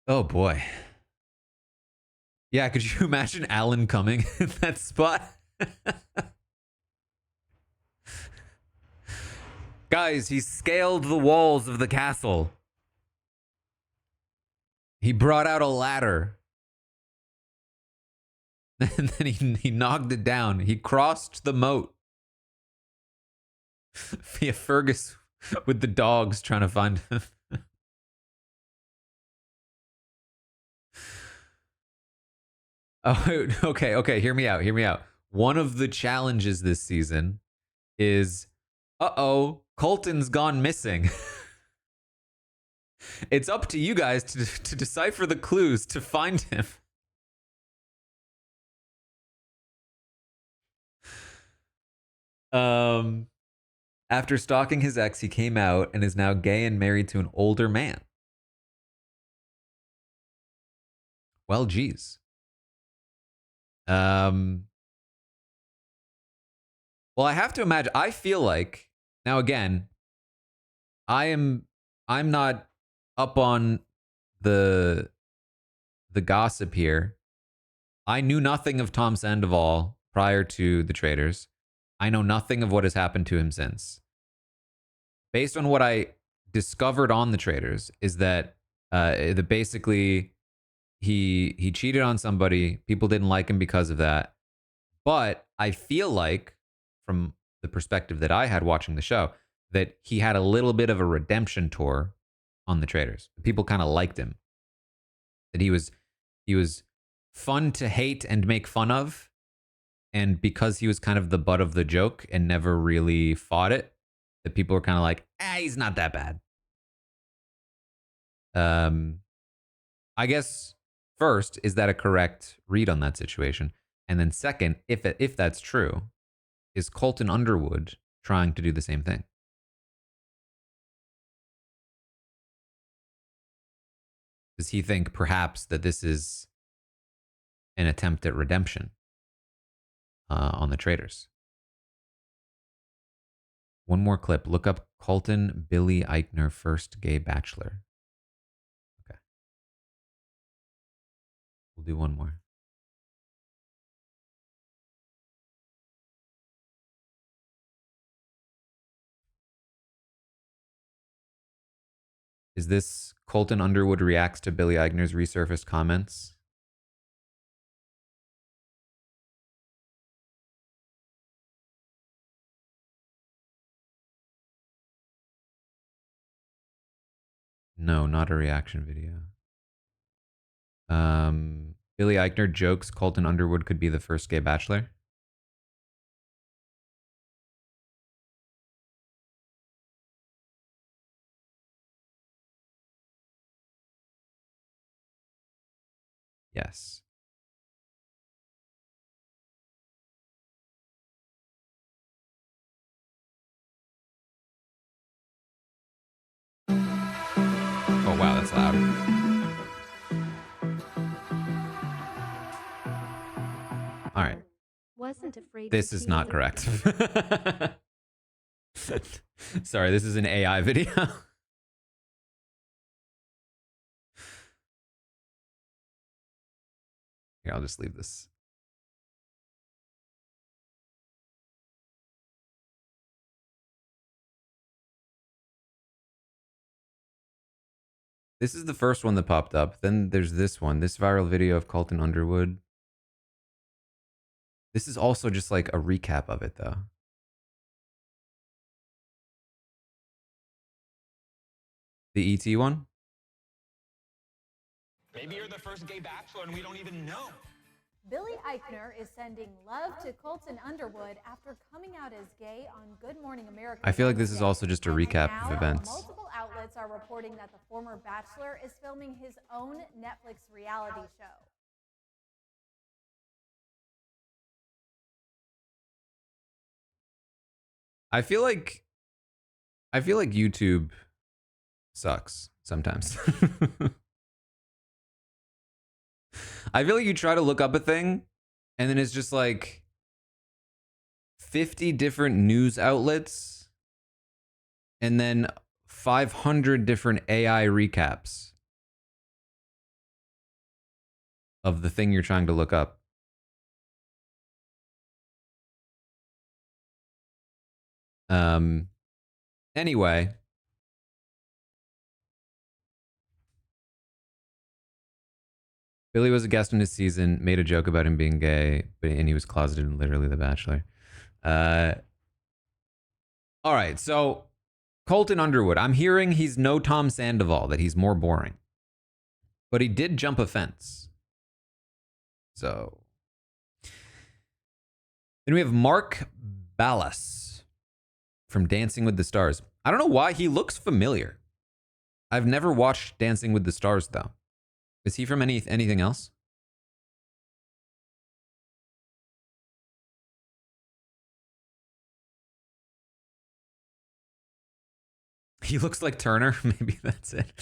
Oh boy. Yeah, could you imagine Alan coming in that spot? Guys, he scaled the walls of the castle. He brought out a ladder. And then he knocked it down. He crossed the moat. Via Fergus with the dogs trying to find him. Oh, okay. Hear me out. One of the challenges this season is, Colton's gone missing. It's up to you guys to decipher the clues to find him. After stalking his ex, he came out and is now gay and married to an older man. Well, geez. Well, I have to imagine. I feel like now again, I'm not up on the gossip here. I knew nothing of Tom Sandoval prior to the Traitors. I know nothing of what has happened to him since. Based on what I discovered on the Traitors, is that basically he cheated on somebody. People didn't like him because of that. But I feel like, from the perspective that I had watching the show, that he had a little bit of a redemption tour on the Traitors. People kind of liked him. That he was fun to hate and make fun of. And because he was kind of the butt of the joke and never really fought it, that people were kind of like, he's not that bad. I guess first, is that a correct read on that situation? And then second, if that's true, is Colton Underwood trying to do the same thing? Does he think perhaps that this is an attempt at redemption on the Traitors? One more clip. Look up Colton Billy Eichner, first gay bachelor. Okay. We'll do one more. Is this Colton Underwood reacts to Billy Eichner's resurfaced comments? No, not a reaction video. Billy Eichner jokes Colton Underwood could be the first gay bachelor. Yes. Oh, wow, that's loud. All right. Wasn't afraid. This is not correct. Sorry, this is an AI video. Here, I'll just leave this. This is the first one that popped up. Then there's this one, this viral video of Colton Underwood. This is also just like a recap of it, though. The ET one? Maybe you're the first gay bachelor and we don't even know. Billy Eichner is sending love to Colton Underwood after coming out as gay on Good Morning America. I feel like this is also just a recap now, of events. Multiple outlets are reporting that the former bachelor is filming his own Netflix reality show. I feel like YouTube sucks sometimes. I feel like you try to look up a thing and then it's just like 50 different news outlets and then 500 different AI recaps of the thing you're trying to look up. Anyway, Billy was a guest in his season, made a joke about him being gay, and he was closeted in literally The Bachelor. All right, so Colton Underwood. I'm hearing he's no Tom Sandoval, that he's more boring. But he did jump a fence. So. Then we have Mark Ballas from Dancing with the Stars. I don't know why he looks familiar. I've never watched Dancing with the Stars, though. Is he from anything else? He looks like Turner. Maybe that's it.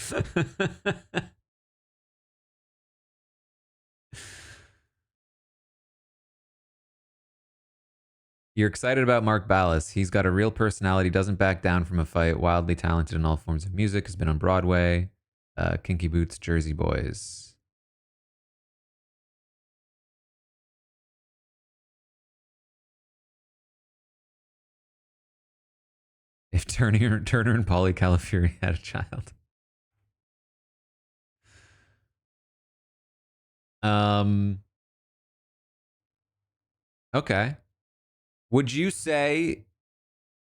You're excited about Mark Ballas. He's got a real personality, doesn't back down from a fight, wildly talented in all forms of music, has been on Broadway, Kinky Boots, Jersey Boys. If Turner and Polly Calafiori had a child. Okay. Would you say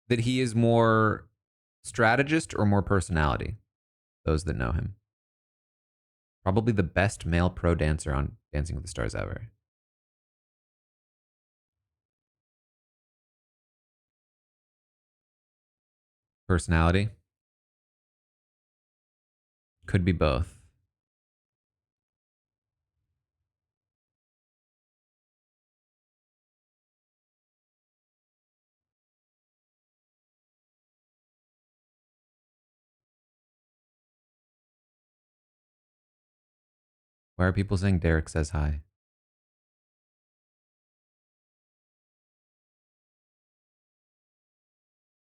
that he is more strategist or more personality? Those that know him. Probably the best male pro dancer on Dancing with the Stars ever. Personality? Could be both. Why are people saying Derek says hi?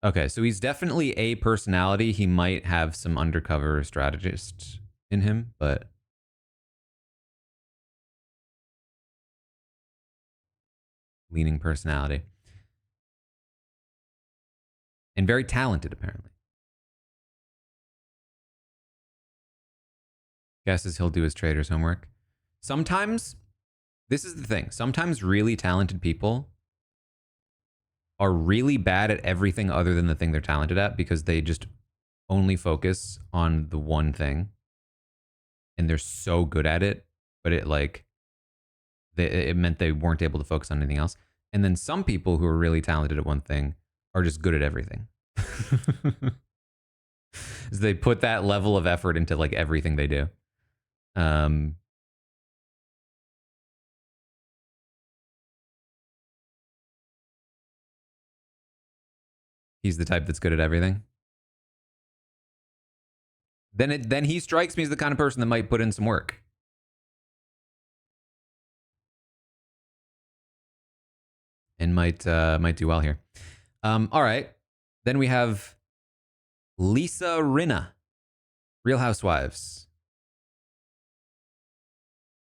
Okay, so he's definitely a personality. He might have some undercover strategist in him, but leaning personality. And very talented, apparently. Guesses he'll do his Traitors homework. Sometimes, this is the thing. Sometimes really talented people are really bad at everything other than the thing they're talented at because they just only focus on the one thing. And they're so good at it, but it meant they weren't able to focus on anything else. And then some people who are really talented at one thing are just good at everything. So they put that level of effort into like everything they do. He's the type that's good at everything. Then he strikes me as the kind of person that might put in some work. And might do well here. All right. Then we have Lisa Rinna, Real Housewives.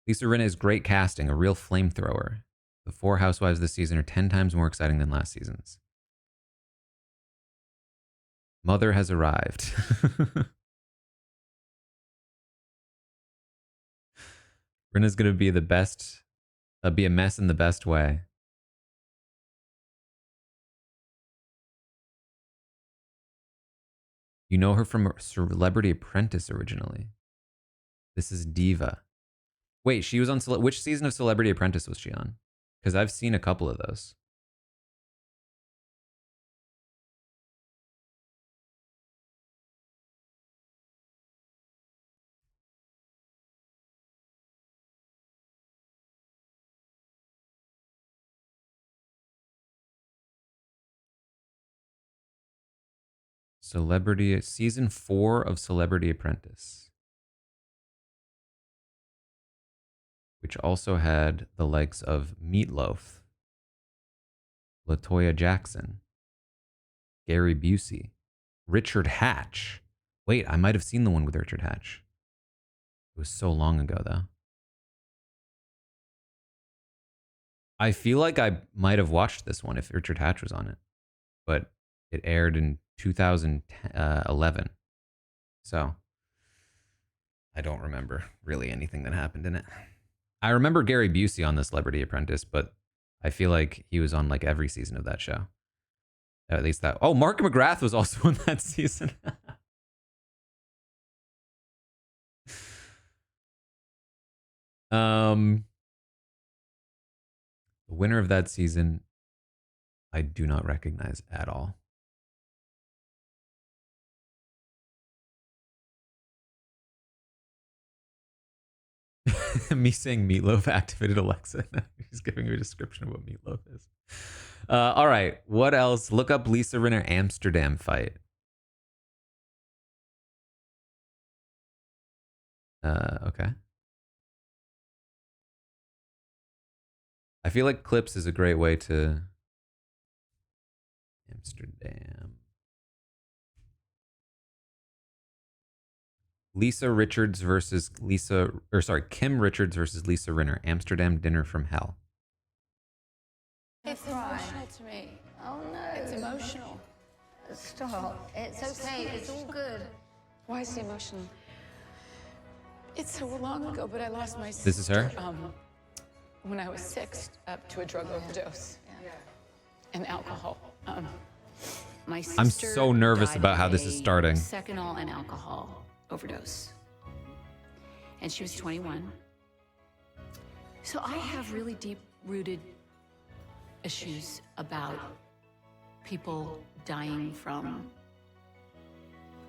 Lisa Rinna is great casting, a real flamethrower. The 4 Housewives this season are 10 times more exciting than last season's. Mother has arrived. Rinna's gonna be the best, be a mess in the best way. You know her from Celebrity Apprentice originally. This is Diva. Wait, she was on which season of Celebrity Apprentice was she on? Because I've seen a couple of those. Season 4 of Celebrity Apprentice, which also had the likes of Meatloaf, LaToya Jackson, Gary Busey, Richard Hatch. Wait, I might have seen the one with Richard Hatch. It was so long ago, though. I feel like I might have watched this one if Richard Hatch was on it, but it aired in 2011. So I don't remember really anything that happened in it. I remember Gary Busey on the Celebrity Apprentice, but I feel like he was on like every season of that show. At least that. Oh, Mark McGrath was also in that season. The winner of that season, I do not recognize at all. Me saying Meatloaf activated Alexa. He's giving you a description of what Meatloaf is. All right. What else? Look up Lisa Rinna Amsterdam fight. Okay. I feel like clips is a great way to Amsterdam. Kim Richards versus Lisa Rinna. Amsterdam dinner from hell. It's emotional to me. Oh no. It's emotional. Stop. It's okay. It's all good. Why is it emotional? It's so long ago, but I lost my sister. This is her? When I was 6, up to a drug overdose and alcohol. My sister I'm so nervous died about of how this is a starting. Seconal and alcohol overdose. And she was 21. So I have really deep-rooted issues about people dying from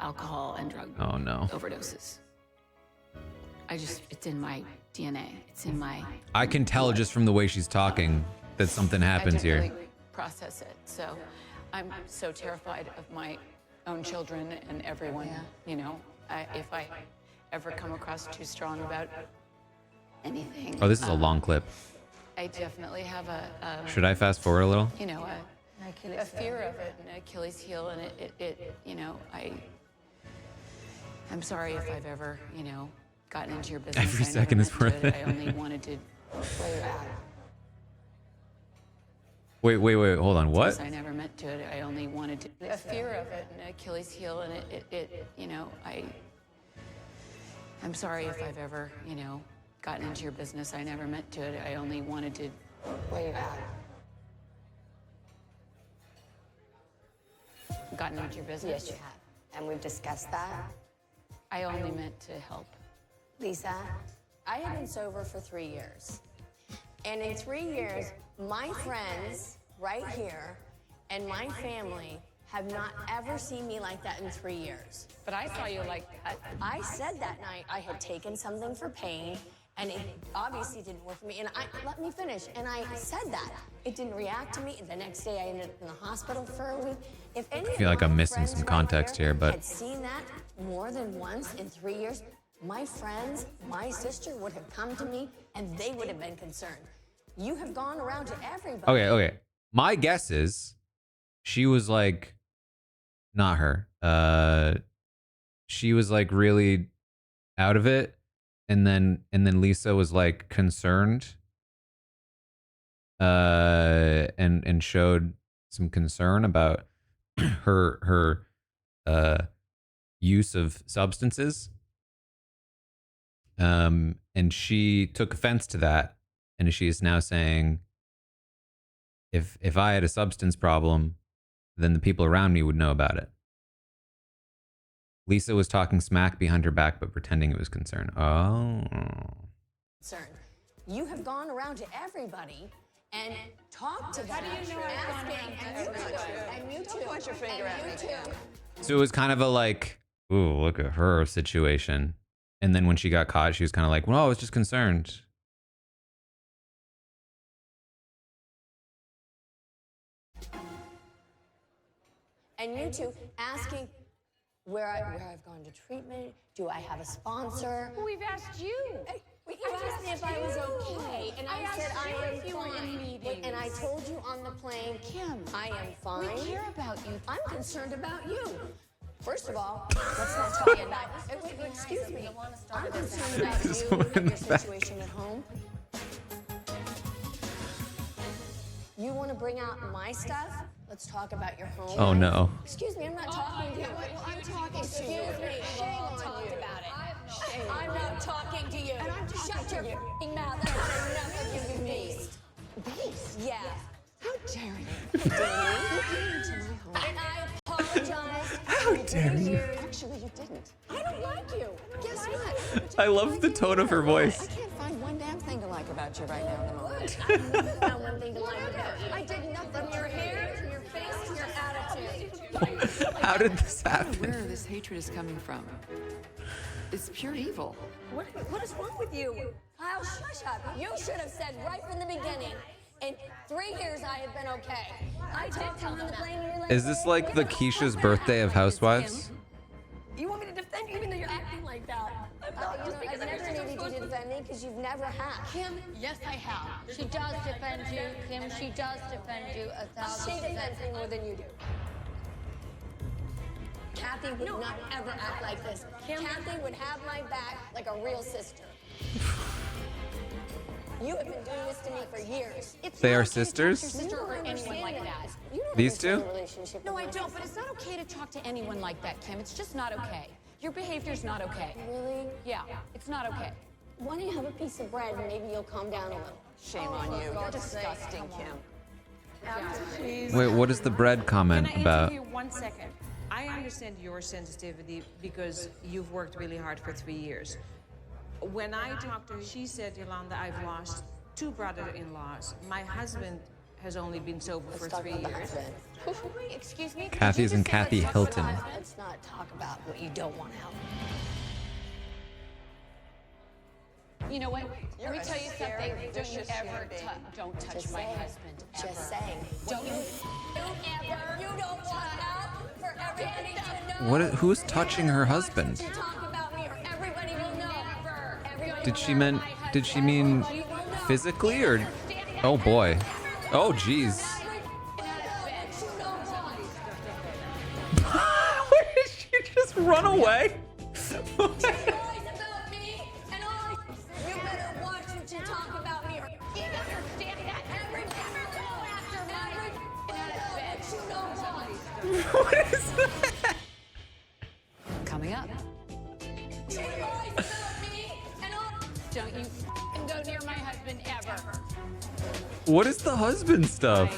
alcohol and drug overdoses. It's in my DNA. It's in my... I can tell just from the way she's talking that something happens I didn't here. really process it. So I'm so terrified of my own children and everyone, you know. If I ever come across too strong about anything. Oh, this is a long clip. I definitely have Should I fast forward a little? you know, a fear of it, an Achilles heel, and it you know, I'm sorry if I've ever, you know, gotten into your business. Every I second never is meant worth to. it. I only wanted to play it out. Wait, hold on. What? I never meant to. I only wanted to. A fear of it, an Achilles heel, and it you know, I'm sorry if I've ever, you know, gotten into your business. I never meant to. I only wanted to play it out. Gotten into your business? Yes, you have. And we've discussed that. I only meant to help. Lisa, I have been sober for 3 years. And in 3 years, my friends right here and my family have not ever seen me like that in 3 years. But I saw you like that. I said that night I had taken something for pain, and it obviously didn't work for me. And let me finish. And I said that. It didn't react to me. The next day, I ended up in the hospital for a week. If any I feel like I'm missing some context here, but had seen that more than once in 3 years, my friends, my sister would have come to me, and they would have been concerned. You have gone around to everybody. okay. My guess is she was like, not her. She was like really out of it, and then Lisa was like concerned, and showed some concern about her use of substances. And she took offense to that, and she is now saying, if I had a substance problem, then the people around me would know about it. Lisa was talking smack behind her back, but pretending it was concern. Oh. Concerned. You have gone around to everybody and talked to them. How do you know and you too. Don't point your finger at me. So it was kind of a like, ooh, look at her situation. And then when she got caught, she was kind of like, well, I was just concerned. And you two asking where I've gone to treatment. Do I have a sponsor? Well, we've asked you. You asked me if I was okay, and I said I am fine. And I told you on the plane, Kim, I am fine. We care about you. I'm concerned about you. First of all, let's not talk about this. Wait, excuse me. I'm concerned about you and your situation at home. You want to bring out my stuff? Let's talk about your home. Oh, no. Excuse me, I'm not talking to you. I'm talking to you. Excuse me, shame on you. About it. I'm not talking to you. And I'm shut your f***ing mouth. I've had enough of you, you beast. Beast? Yeah. How dare you? You came into my home. And I apologize. How dare you? Actually, you didn't. I don't like you. Guess what? I love the tone of her I voice. can't find one damn thing to like about you right now in the moment. I never found one thing to like about you. I did nothing. From your hair to your face to your attitude. How did this Where happen? this hatred is coming from. It's pure evil. What is wrong with you? Kyle, shush up. You should have said right from the beginning. In 3 years, I have been okay. I talked to him on the plane. You're like, Is this like the Keisha's birthday of Housewives? you want me to defend you even though you're acting like that? I've never needed you to defend me because you've never had. Kim, yes, I have. She does defend you, Kim. She does defend you 1,000%. She defends me more than you do. Kathy would not ever act like this. Kathy would have my back like a real sister. You have been doing this to me for years. They are sisters? Sister or anyone like that. You don't These two? understand the relationship No, with I my don't, but sister. it's not okay to talk to anyone like that, Kim. It's just not okay. Your behavior's not okay. Really? Yeah, it's not okay. Why don't you have a piece of bread and maybe you'll calm down a little? Shame on you. You're disgusting, Kim. Wait, what is the bread comment Can I about? interview 1 second? I understand your sensitivity because you've worked really hard for 3 years. When I talked to her, she said, Yolanda, I've lost 2 brother-in-laws. My husband has only been sober for 3 years. Excuse me? Kathy's and Kathy Hilton. Let's not talk about what you don't want to help. You know what? Let me tell you something. Don't you ever don't touch Just my saying. husband. Ever. Just saying. Don't you? You don't want out for everybody to know. Who's touching her husband? To talk about me or everybody will know. Did she mean did she mean physically or? Oh boy. Oh jeez. Where did she just run away? What is that? Coming up. Don't you go near my husband ever. What is the husband stuff?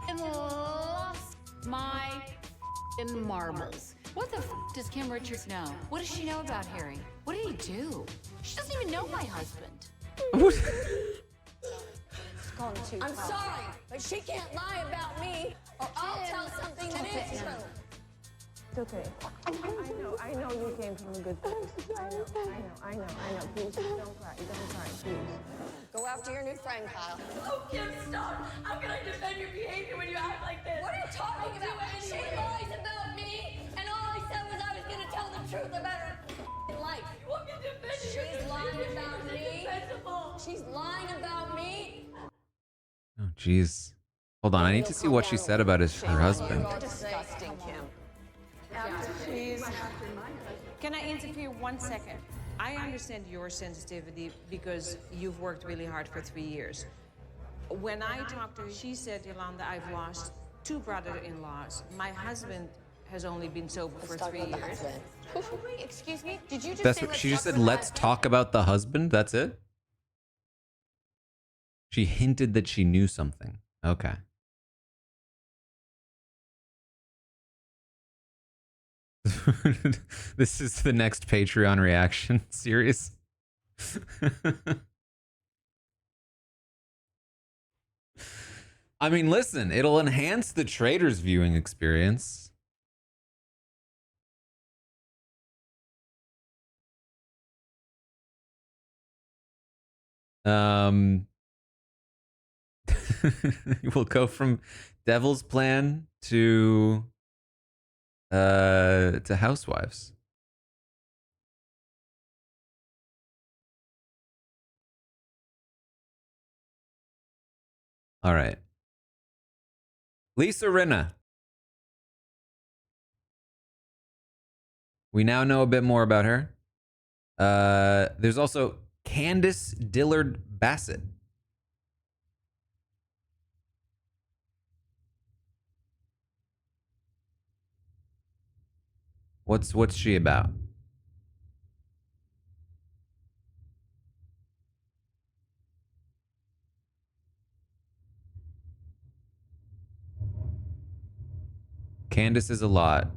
And lost my marbles. What the does Kim Richards know? What does she know about Harry? What did he do? She doesn't even know my husband. What? I'm sorry, but she can't lie about me, or I'll tell something that is true. It's okay. I know you came from a good place. I know. Please, don't cry, please. Go after your new friend, Kyle. Oh, Kim, stop. How can I defend your behavior when you act like this? What are you talking about? She lies about me, and all I said was I was going to tell the truth about her life. You want me to defend you? She's lying about me. Indefensible. She's lying about me. Oh jeez. Hold on, I need to see what she said about her husband. Disgusting, Kim. Please. Can I interfere 1 second? I understand your sensitivity because you've worked really hard for 3 years. When I talked to her, she said, Yolanda, I've lost 2 brother-in-laws. My husband has only been sober for 3 years. Excuse me? Did you just That's say what she just said. Let's talk about the husband. That's it. She hinted that she knew something. Okay. This is the next Patreon reaction series. I mean, listen, it'll enhance the Traitors viewing experience. We'll go from Devil's Plan to Housewives. All right. Lisa Rinna. We now know a bit more about her. There's also Candace Dillard Bassett. What's she about? Candace is a lot.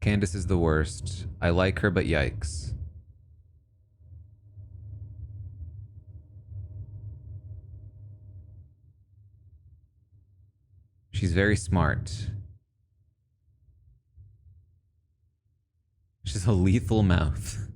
Candace is the worst. I like her, but yikes. She's very smart. She's a lethal mouth.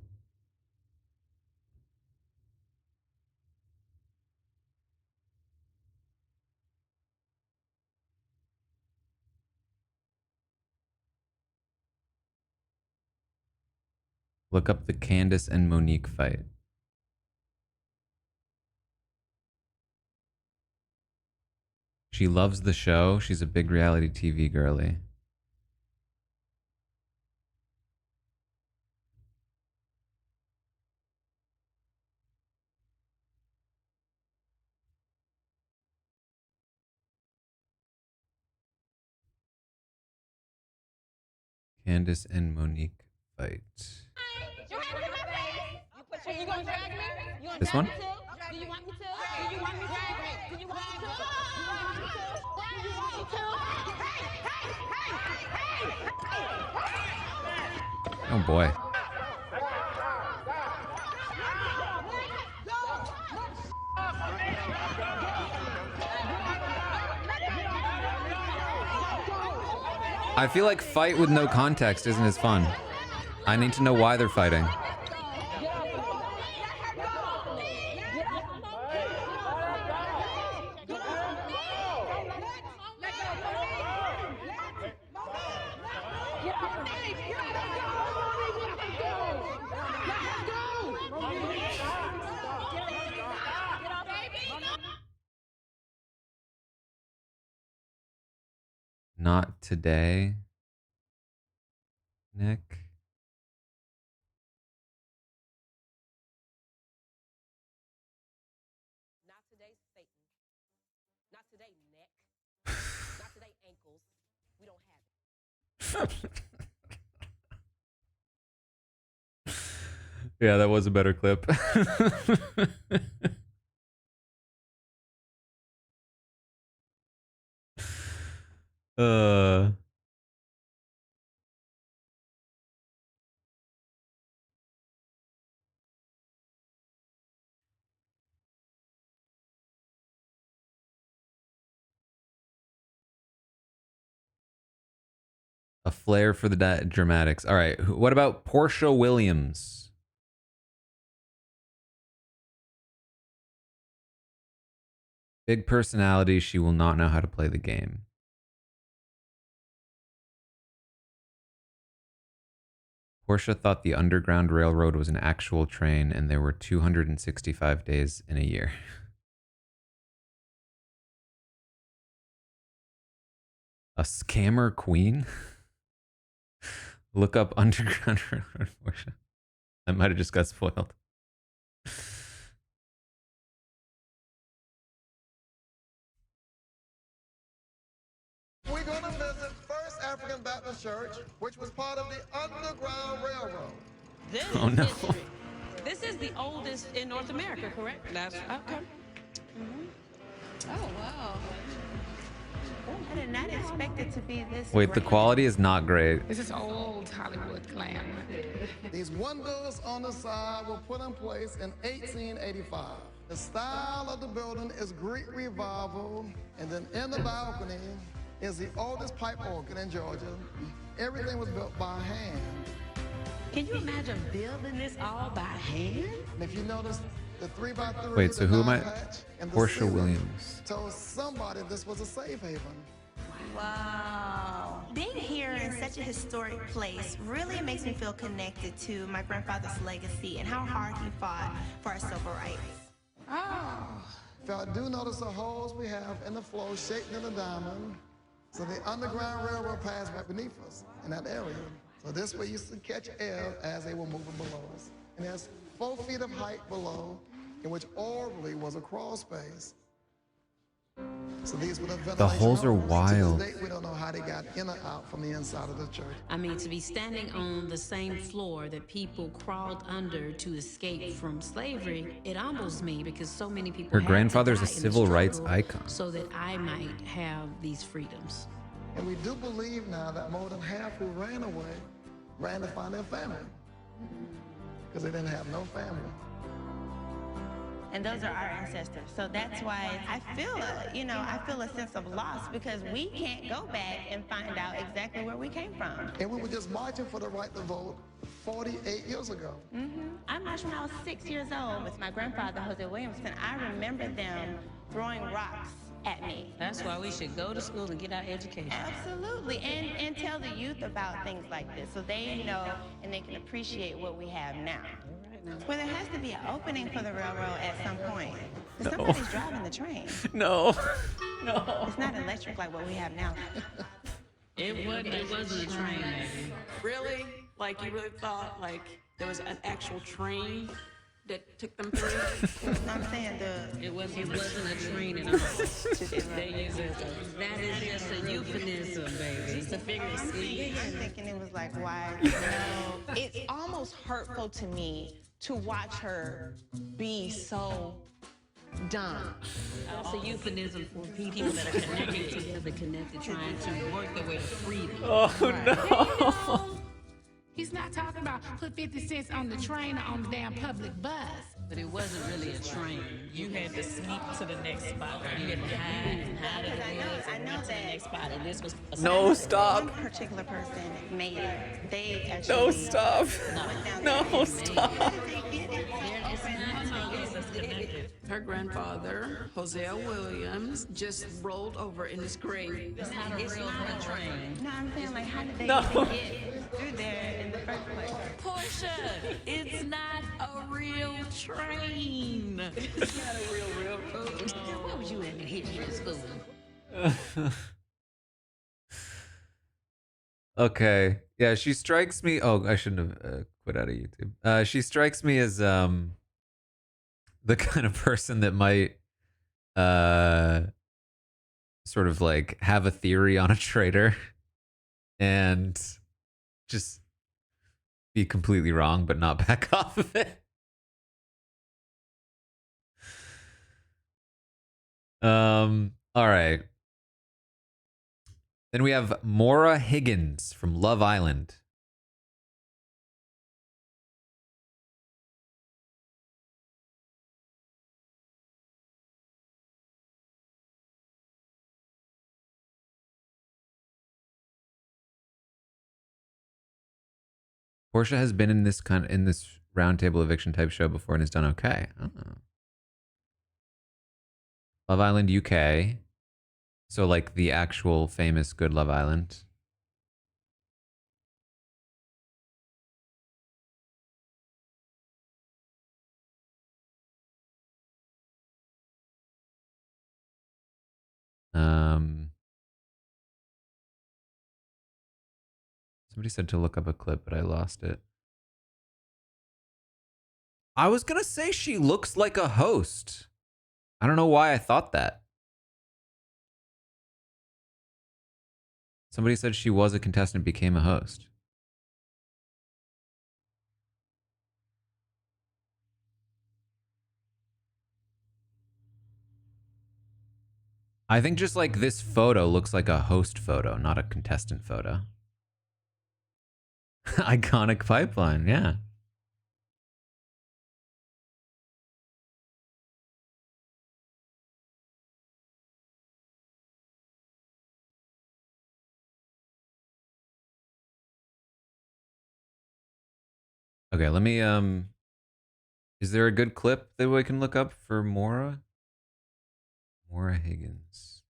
Look up the Candace and Monique fight. She loves the show. She's a big reality TV girly. Candace and Monique fight. You gonna drag me? You gonna This drag one? me too? Do you want me to? Do you want me to? Do you want me to? Do you want me to? Oh boy. I feel like fight with no context isn't as fun. I need to know why they're fighting. Not today, Nick. Not today, Satan. Not today, neck. Not today, ankles. We don't have it. Yeah, that was a better clip. uh A flair for the dramatics. All right, what about Portia Williams? Big personality, she will not know how to play the game. Portia thought the Underground Railroad was an actual train and there were 265 days in a year. A scammer queen? Look up Underground Railroad Portia. I might have just got spoiled. We're going to visit First African Baptist Church, which was part of the Underground Railroad. This Oh, no. history. This is the oldest in North America, correct? That's okay. Oh, wow. I did not expect it to be this. Wait, the quality is not great. This is old Hollywood glam. These windows on the side were put in place in 1885. The style of the building is Greek Revival, and then in the balcony is the oldest pipe organ in Georgia. Everything was built by hand. Can you imagine building this all by hand? And if you notice, the 3x3. Wait, so who am I? patch, and the Portia ceiling Williams. told somebody this was a safe haven. Wow. Being here in such a historic place really makes me feel connected to my grandfather's legacy and how hard he fought for our civil rights. Oh. If I do notice the holes we have in the floor shaped in a diamond, so the Underground Railroad passed right beneath us in that area. So this way you used to catch air as they were moving below us. And there's 4 feet of height below, in which orally was a crawl space. So these were the ventilation holes are holes. wild. To this day, we don't know how they got in or out from the inside of the church. I mean, to be standing on the same floor that people crawled under to escape from slavery, it humbles me because so many people. Her had to grandfather's a die in the civil rights struggle icon. so that I might have these freedoms. And we do believe now that more than half who ran away ran to find their family, because they didn't have no family. And those are our ancestors. So that's why I feel I feel a sense of loss because we can't go back and find out exactly where we came from. And we were just marching for the right to vote 48 years ago. I marched when I was 6 years old with my grandfather, Jose Williamson. I remember them throwing rocks at me. That's why we should go to school and get our education. Absolutely, and tell the youth about things like this so they know and they can appreciate what we have now. Well, there has to be an opening for the railroad at some point. No. Somebody's driving the train. No. No. It's not electric like what we have now. It wasn't a train. Really? Like you really thought like there was an actual train that took them through? I'm saying it wasn't a train at all. They use it. That is just a euphemism, baby. It's a figure of speech. I'm thinking it was like, why? It's almost hurtful to me to watch her be so dumb. That's a euphemism for people that are connected to the connected, trying to work their way to freedom. Oh, no. He's not talking about put 50 cents on the train or on the damn public bus. But it wasn't really a train. You had to sneak to the next spot. You had to hide in the woods and run to the next spot. And this was a No, stop. One particular person made it. They actually. No, stop. No, stop. Her grandfather, Hosea Williams, just rolled over in his grave. It's not a real train. No, I'm saying like, how did they No. even get through there in the first place? Portia, it's not a real train. It's not a real railroad. What was you in history school? Okay. Yeah, she strikes me. Oh, I shouldn't have quit out of YouTube. She strikes me as the kind of person that might uh sort of like have a theory on a traitor and just be completely wrong but not back off of it. All right. Then we have Maura Higgins from Love Island. Portia has been in this roundtable eviction type show before and has done okay. Oh. Love Island UK. So like the actual famous Good Love Island. Somebody said to look up a clip, but I lost it. I was gonna say she looks like a host. I don't know why I thought that. Somebody said she was a contestant, became a host. I think just like this photo looks like a host photo, not a contestant photo. Iconic pipeline, yeah. Okay, let me is there a good clip that we can look up for Maura? Maura Higgins.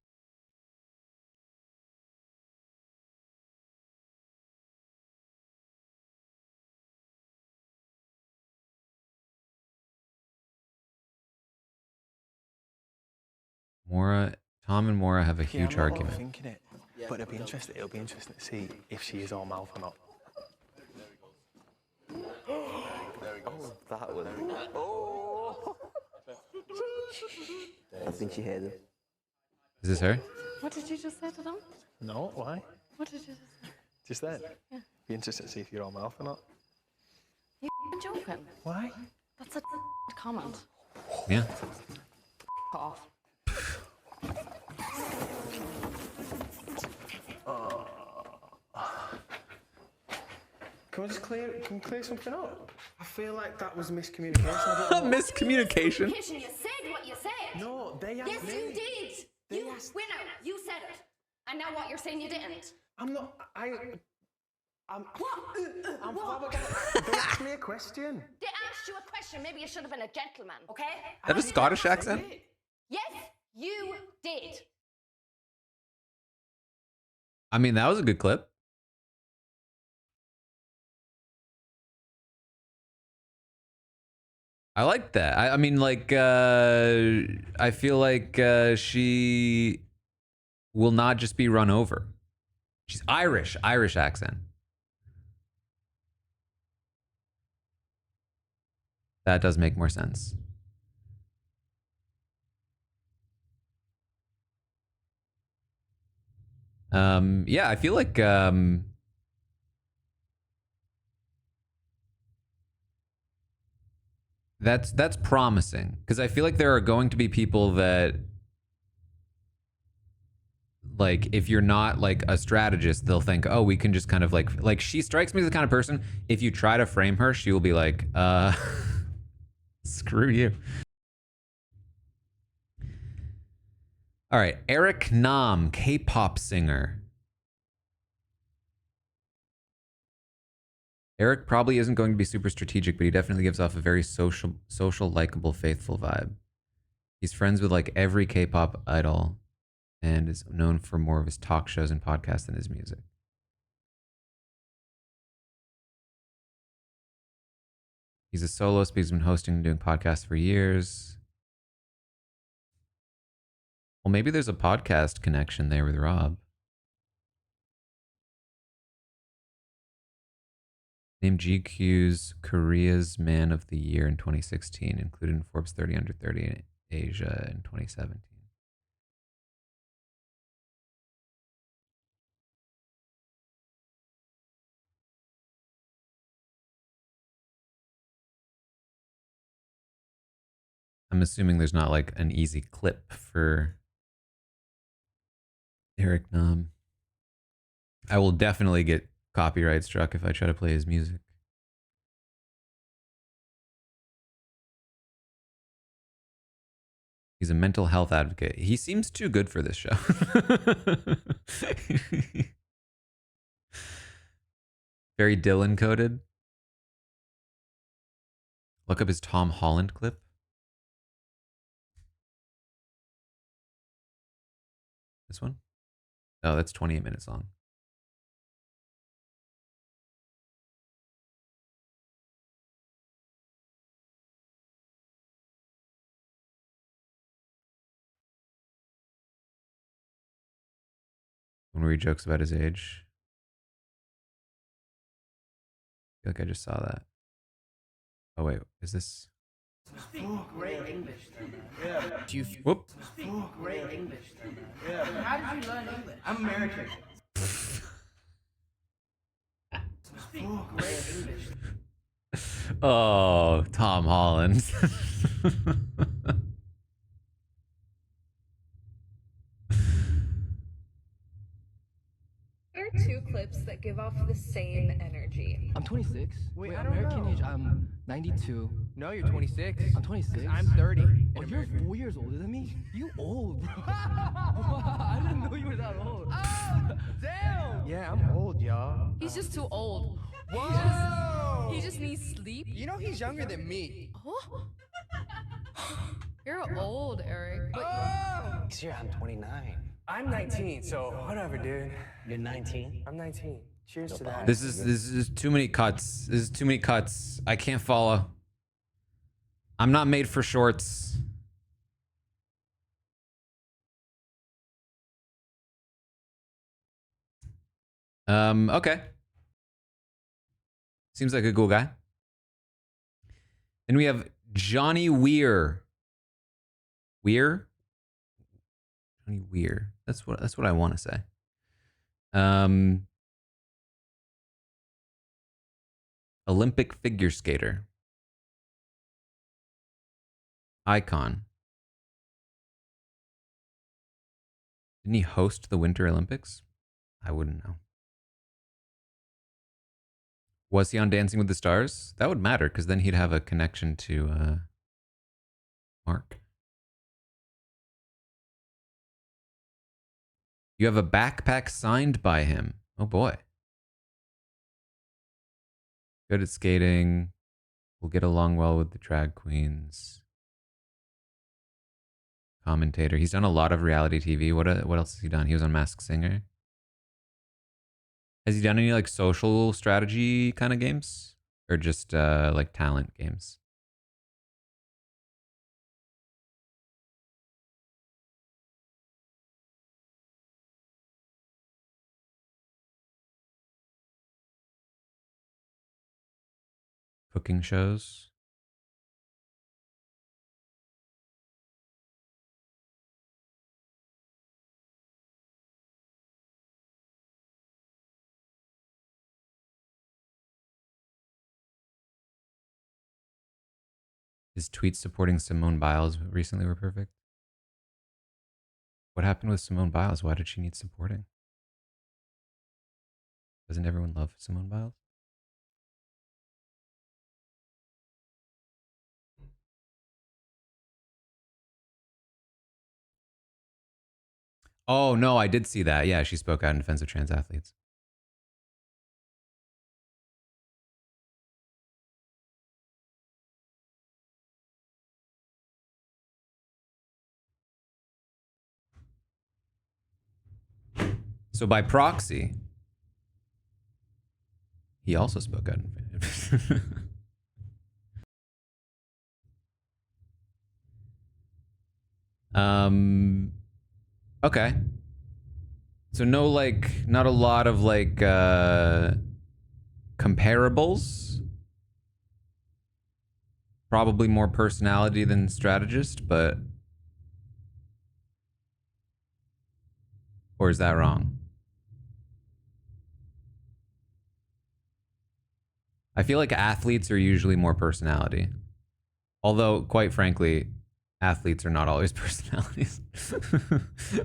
Maura, Tom and Maura have a huge argument. Thinking it, but it'll be interesting. It'll be interesting to see if she is all mouth or not. There we go. Oh, that was. Oh. I think she heard it. Is this her? What did you just say to them? No, why? What did you just say? Just then. Yeah. Be interested to see if you're all mouth or not. You joking? Why? That's a comment. Yeah. Off. Can we clear something up? I feel like that was miscommunication. Miscommunication? You said what you said. No, they asked Yes, me. you did. Wait, no, you said it. And now what, you're saying you didn't? I'm not, I'm What? They asked me a question. They asked you a question. Maybe you should have been a gentleman, okay? Is that a Scottish accent? Yes, you did. I mean, that was a good clip. I like that. I mean, like, I feel like she will not just be run over. She's Irish accent. That does make more sense. Yeah, I feel like that's promising because I feel like there are going to be people that like if you're not like a strategist, they'll think, oh, we can just kind of like she strikes me as the kind of person, if you try to frame her, she will be like, screw you. All right, Eric Nam, K-pop singer. Eric probably isn't going to be super strategic, but he definitely gives off a very social, likable, faithful vibe. He's friends with like every K-pop idol and is known for more of his talk shows and podcasts than his music. He's a soloist, but he's been hosting and doing podcasts for years. Well, maybe there's a podcast connection there with Rob. Named GQ's Korea's Man of the Year in 2016, included in Forbes 30 Under 30 in Asia in 2017. I'm assuming there's not like an easy clip for Eric Nam. I will definitely get copyright struck if I try to play his music. He's a mental health advocate. He seems too good for this show. Very Dylan coded. Look up his Tom Holland clip. This one? Oh, that's 28 minutes long. One where he jokes about his age. I feel like I just saw that. Oh wait, is this? Speak great English, though, man. Yeah. Whoop. Speak great English, though, man. Yeah. How did you learn English? I'm American. Speak great English. Oh, Tom Holland. There are two clips that give off the same energy. I'm 26. Wait, I don't American know. age, I'm 92. No, you're 26. I'm 26. I'm 30. Oh, you're 4 years older than me? You old, bro. I didn't know you were that old. Oh, damn! Yeah, I'm old, y'all. He's just too old. Whoa! He just needs sleep. You know he's younger than me. Oh. You're old, Eric. Oh! Next year, I'm 29. I'm 19, so whatever, dude. You're 19? I'm 19. Cheers to that. This is too many cuts. This is too many cuts. I can't follow. I'm not made for shorts. Okay. Seems like a cool guy. Then we have Johnny Weir. Weir? Johnny Weir. That's what I want to say. Olympic figure skater. Icon. Didn't he host the Winter Olympics? I wouldn't know. Was he on Dancing with the Stars? That would matter because then he'd have a connection to Mark. You have a backpack signed by him. Oh boy. Good at skating. Will get along well with the drag queens. Commentator. He's done a lot of reality TV. What else has he done? He was on Masked Singer. Has he done any like social strategy kind of games? Or just like talent games? Cooking shows? His tweets supporting Simone Biles recently were perfect. What happened with Simone Biles? Why did she need supporting? Doesn't everyone love Simone Biles? Oh, no, I did see that. Yeah, she spoke out in defense of trans athletes. So by proxy, he also spoke out in okay. So no, like, not a lot of like comparables. Probably more personality than strategist, but... Or is that wrong? I feel like athletes are usually more personality. Although, quite frankly, athletes are not always personalities.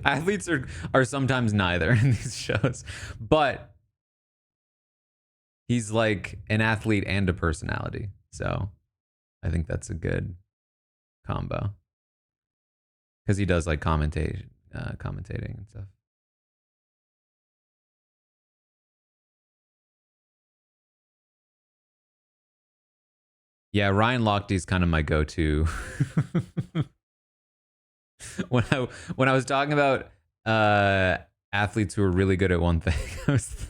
Athletes are sometimes neither in these shows. But he's like an athlete and a personality. So I think that's a good combo. Because he does like commentating and stuff. Yeah, Ryan Lochte's kind of my go-to. when I was talking about athletes who are really good at one thing, I was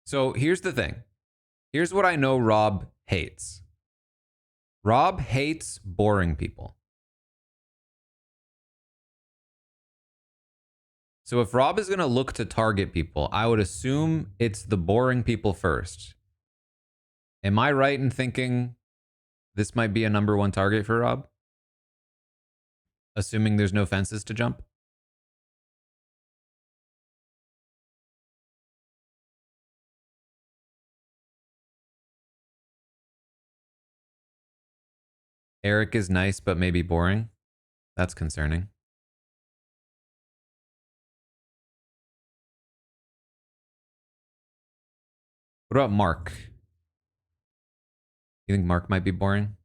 So here's the thing. Here's what I know Rob hates. Rob hates boring people. So if Rob is going to look to target people, I would assume it's the boring people first. Am I right in thinking this might be a #1 target for Rob? Assuming there's no fences to jump? Eric is nice, but maybe boring. That's concerning. What about Mark? You think Mark might be boring?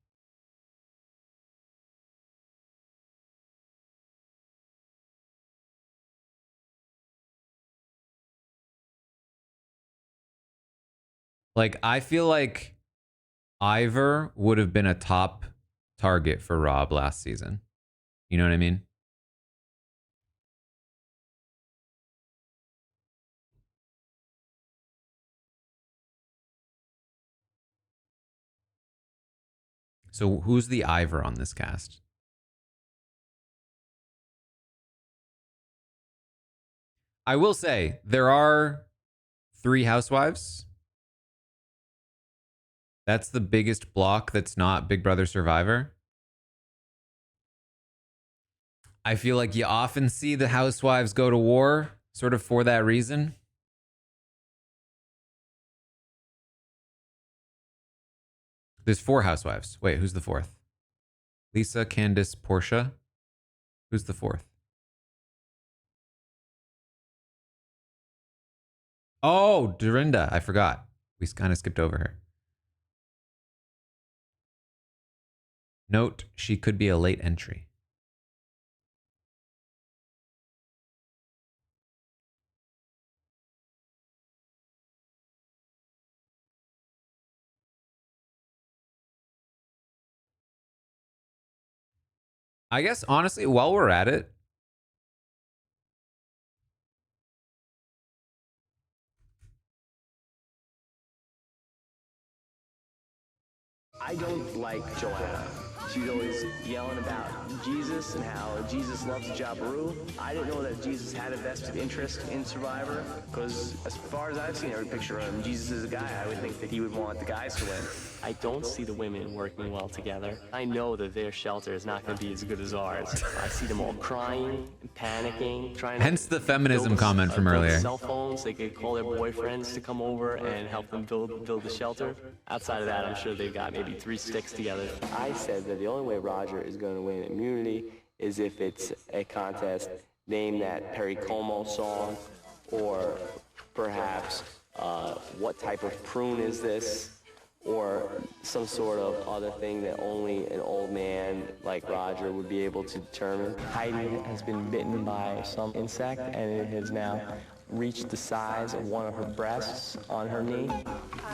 Like, I feel like Ivor would have been a top target for Rob last season. You know what I mean? So who's the Ivor on this cast? I will say there are 3 housewives. That's the biggest block that's not Big Brother Survivor. I feel like you often see the housewives go to war sort of for that reason. There's 4 housewives. Wait, who's the 4th? Lisa, Candace, Portia. Who's the 4th? Oh, Dorinda. I forgot. We kind of skipped over her. Note, she could be a late entry. I guess, honestly, while we're at it, I don't like Joanna. She's always yelling about Jesus and how Jesus loves Jabiru. I didn't know that Jesus had a vested interest in Survivor, because as far as I've seen every picture of him, Jesus is a guy. I would think that he would want the guys to win. I don't see the women working well together. I know that their shelter is not going to be as good as ours. I see them all crying, panicking, trying to... Hence the feminism comment from earlier. Cell phones, they could call their boyfriends to come over and help them build the shelter. Outside of that, I'm sure they've got maybe 3 sticks together. I said that the only way Roger is going to win immunity is if it's a contest named that Perry Como song, or perhaps what type of prune is this, or some sort of other thing that only an old man like Roger would be able to determine. Heidi has been bitten by some insect, and it has now reached the size of one of her breasts on her knee.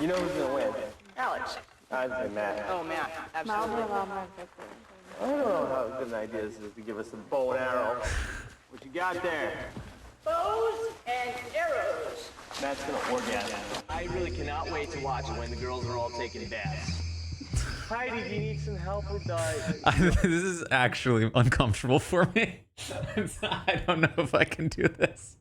You know who's gonna win? Alex. I'd say Matt. Oh, Matt. Absolutely. I don't know how good an idea this is to give us a bow and arrow. What you got there? Bows and arrows. Matt's gonna orgasm. I really cannot wait to watch it when the girls are all taking baths. Heidi, do you need some help with This is actually uncomfortable for me. I don't know if I can do this.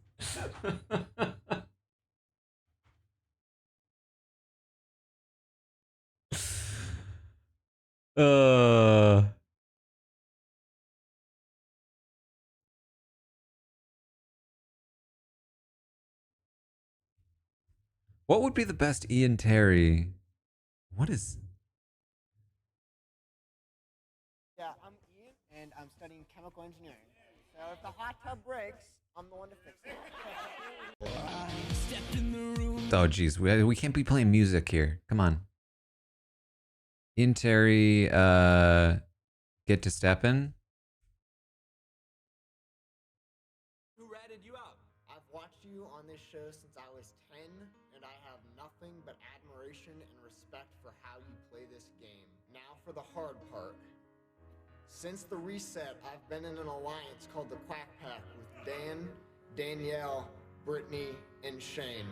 What would be the best Ian Terry? What is? Yeah, I'm Ian, and I'm studying chemical engineering. So if the hot tub breaks, I'm the one to fix it. Oh geez, we can't be playing music here. Come on. Ian Terry, get to steppin'. Who ratted you out? I've watched you on this show since I was 10, and I have nothing but admiration and respect for how you play this game. Now for the hard part. Since the reset, I've been in an alliance called the Quack Pack with Dan, Danielle, Brittany, and Shane.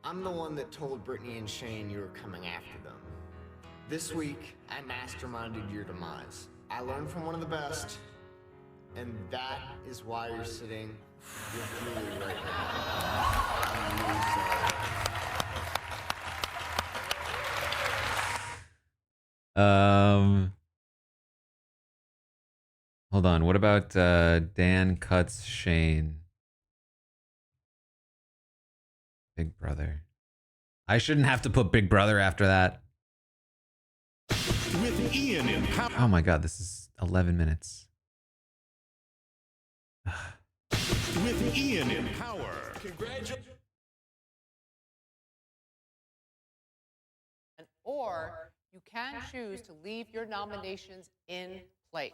I'm the one that told Brittany and Shane you were coming after them. This week, I masterminded your demise. I learned from one of the best, and that is why you're sitting with Julie right now. I'm really sorry. Hold on. What about Dan cuts Shane? Big Brother. I shouldn't have to put Big Brother after that. With Ian in power. Oh my god, this is 11 minutes. With Ian in power. Congratulations. Or you can choose to leave your nominations in place.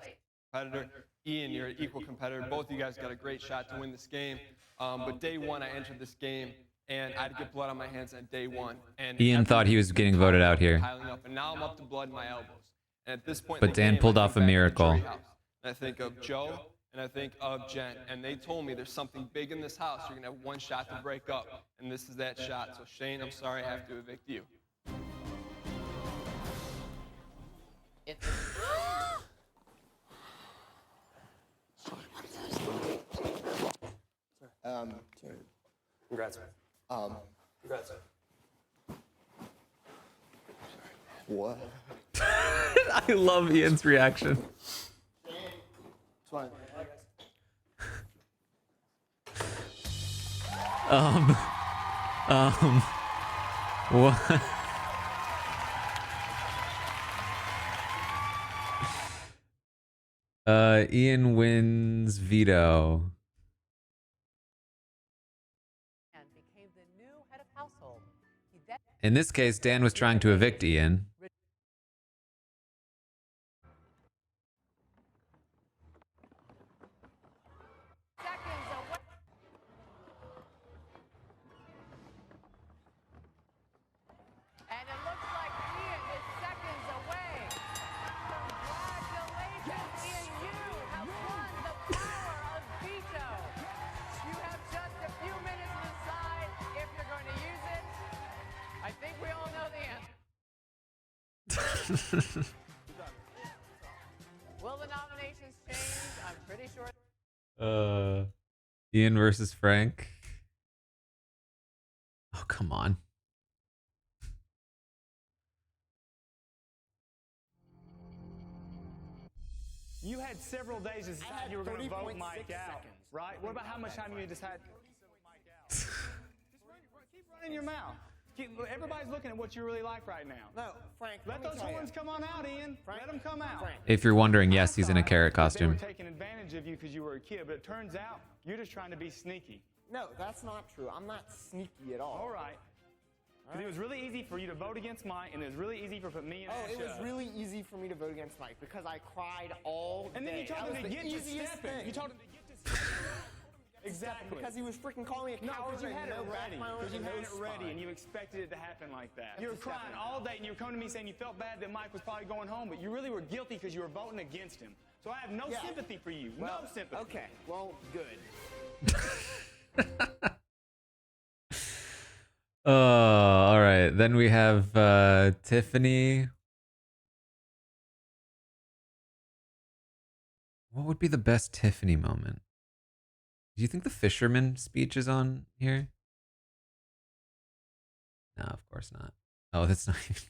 Competitor. Ian, you're an equal competitor. Both of you guys got a great shot to win this game. But day one, I entered this game, and I had to get blood on my hands on day one. And Ian thought he was getting voted out here. piling up, and now I'm up to blood in my elbows. And at this point, But in the Dan game, pulled I off think a back to the miracle. jury house, and I think of Joe, and I think of Jen, and they told me there's something big in this house. You're gonna have one shot to break up, and this is that shot. So Shane, I'm sorry, I have to evict you. Congrats, man. Congrats. What? I love Ian's reaction. It's fine. What? Ian wins veto. And became the new head of household. He then In this case, Dan was trying to evict Ian. seconds away. And it looks like Ian is seconds away. Congratulations, Ian. You have won the power of veto. You have just a few minutes to decide if you're going to use it. I think we all know the answer. Will the nominations change? I'm pretty sure. Ian versus Frank. Oh, come on. You had several days to decide you were going to vote Mike out, right? What about how much time you decide? Just keep running your mouth. Everybody's looking at what you really like right now. No, Frank, Let those horns come on out, Ian. Let them come out. If you're wondering, yes, he's in a carrot They costume. were taking advantage of you because you were a kid, but it turns out you're just trying to be sneaky. No, that's not true. I'm not sneaky at all. All right. Because it was really easy for you to vote against Mike, and it was really easy for me and Oh, it was Asha. really easy for me to vote against Mike because I cried all day. And then you told That him was to the get to easiest stepping. thing. You told him to get to stepping. Exactly. Because he was freaking calling me a No, coward. because you had it and ready. my own Because you had it nose ready, spine. and you expected it to happen like that. You were That's crying definitely all day, and you were coming to me saying you felt bad that Mike was probably going home, but you really were guilty because you were voting against him. So I have no Yeah. sympathy for you. Well, no sympathy. Okay, well, good. All right. Then we have Tiffany. What would be the best Tiffany moment? Do you think the fisherman speech is on here? No, of course not. Oh, that's not even...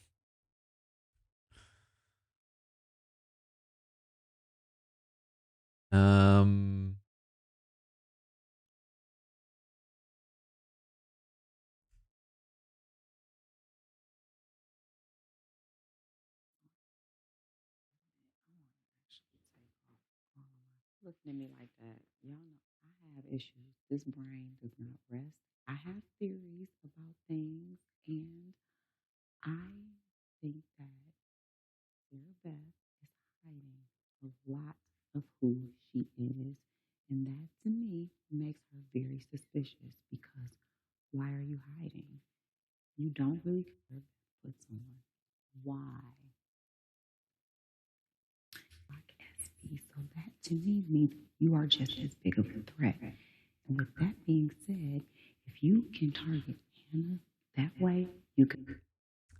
Looking at me like that, y'all know I have issues. This brain does not rest. I have theories about things, and I think that Sarah Beth is hiding a lot of who she is, and that to me makes her very suspicious because why are you hiding? You don't really care what Beth puts on. Why? SB, so that to me means you are just as big of a threat. And with that being said, if you can target Hannah that way, you can.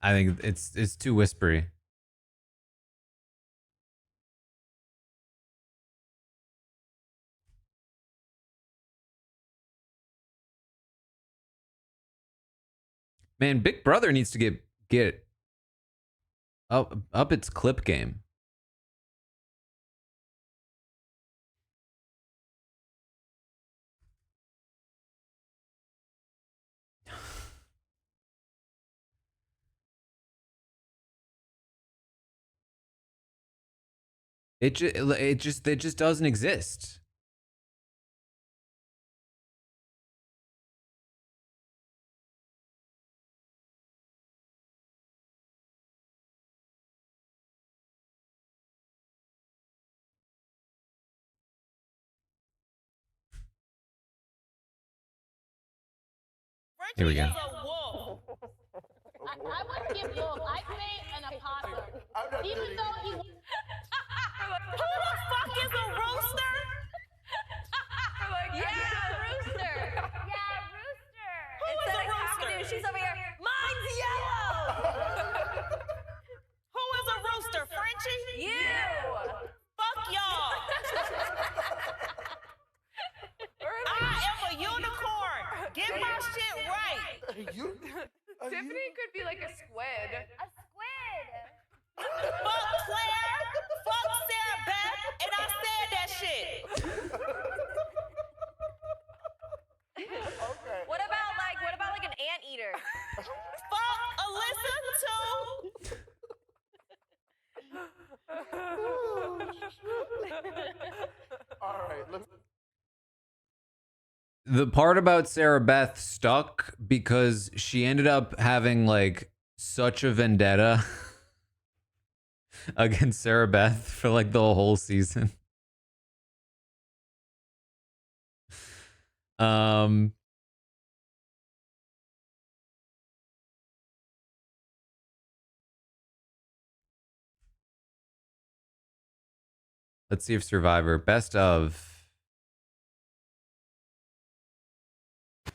I think it's too whispery. Man, Big Brother needs to get up its clip game. It just doesn't exist. Here we go. I wouldn't give wolf. I'd say an opossum. Even though he. Who the fuck is a rooster? Yeah, rooster. Yeah, rooster. Who is a rooster? She's over here. Mine's yellow. Who is a rooster? Frenchie? You. Fuck y'all. I am a unicorn. Get my shit right. Tiffany could be like a squid. A squid. Fuck Claire. Fuck Sarah Beth. And I said that shit. Okay. What about like an anteater? Fuck Alyssa too. All right, let's. The part about Sarah Beth stuck because she ended up having like such a vendetta against Sarah Beth for like the whole season. Let's see if Survivor best of.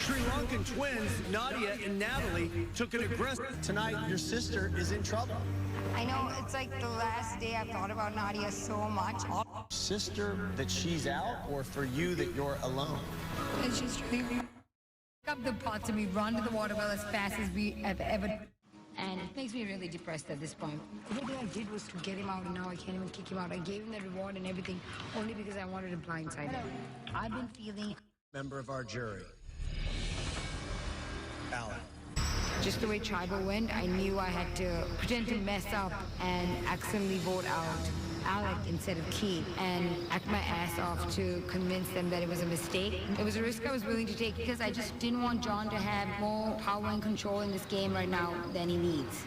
Sri Lankan twins, Nadia and Natalie, took an aggressive. Tonight, your sister is in trouble. I know it's like the last day I've thought about Nadia so much. Sister, that she's out, or for you that you're alone? It's just really up the pot to me, run to the water well as fast as we have ever. And it makes me really depressed at this point. Everything I did was to get him out, and now I can't even kick him out. I gave him the reward and everything only because I wanted to blindside him. I've been feeling. Member of our jury, Alan. Just the way Tribal went, I knew I had to pretend to mess up and accidentally vote out Alec instead of Keith and act my ass off to convince them that it was a mistake. It was a risk I was willing to take because I just didn't want John to have more power and control in this game right now than he needs.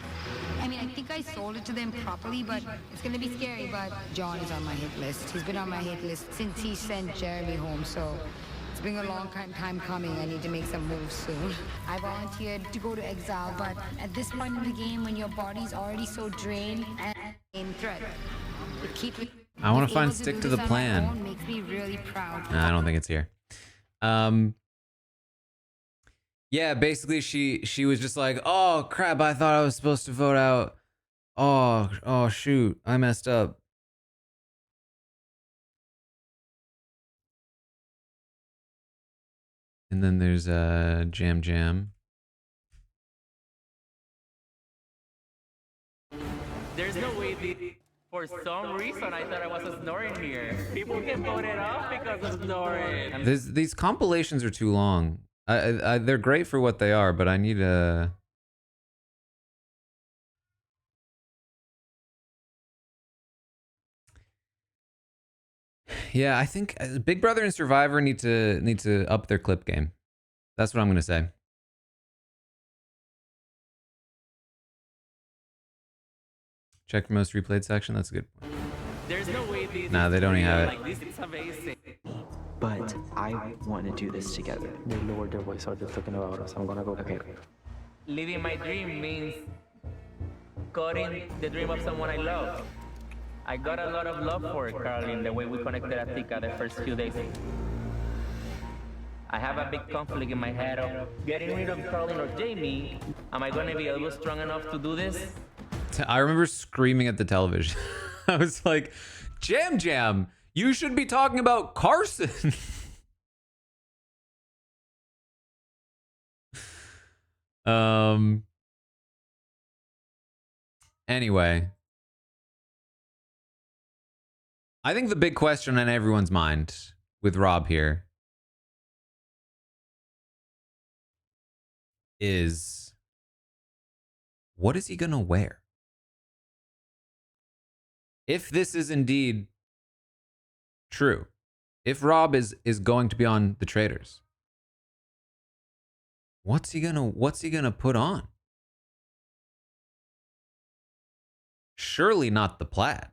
I mean, I think I sold it to them properly, but it's going to be scary, but John is on my hit list. He's been on my hit list since he sent Jeremy home, so it's been a long time coming. I need to make some moves soon. I volunteered to go to exile, but at this point in the game, when your body's already so drained and in threat, I want to find stick to the plan. Makes me really proud. No, I don't think it's here. Yeah, basically she was just like, "Oh crap, I thought I was supposed to vote out. Oh shoot, I messed up." And then there's Jam Jam. There's no way for some reason I thought I was snoring here. People get voted off because of snoring. These compilations are too long. They're great for what they are, but I need a. Yeah, I think Big Brother and Survivor need to up their clip game. That's what I'm gonna say. Check the most replayed section. That's a good point. There's no way Nah, they don't even have it. like this is amazing. But I want to do this together. They lowered their voice, so they're talking about us. I'm gonna go. Okay. Living my dream means cutting the dream of someone I love. I got a lot of love for Caroline, the way we connected at Tika the first few days. I have a big conflict in my head of getting rid of Caroline or Jamie. Am I gonna be able strong enough to do this? I remember screaming at the television. I was like, Jam Jam, you should be talking about Carson. Anyway, I think the big question on everyone's mind with Rob here is, what is he gonna wear? If this is indeed true, if Rob is going to be on the Traitors, what's he gonna put on? Surely not the plaid.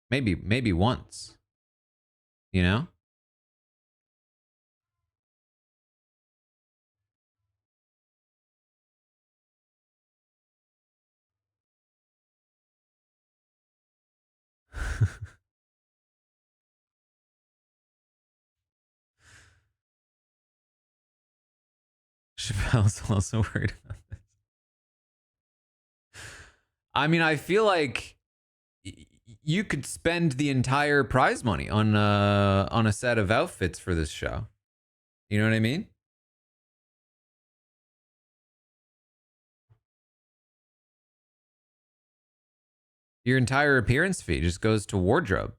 Maybe once. You know? Chappelle's also worried about this. I mean, I feel like you could spend the entire prize money on a set of outfits for this show. You know what I mean? Your entire appearance fee just goes to wardrobe.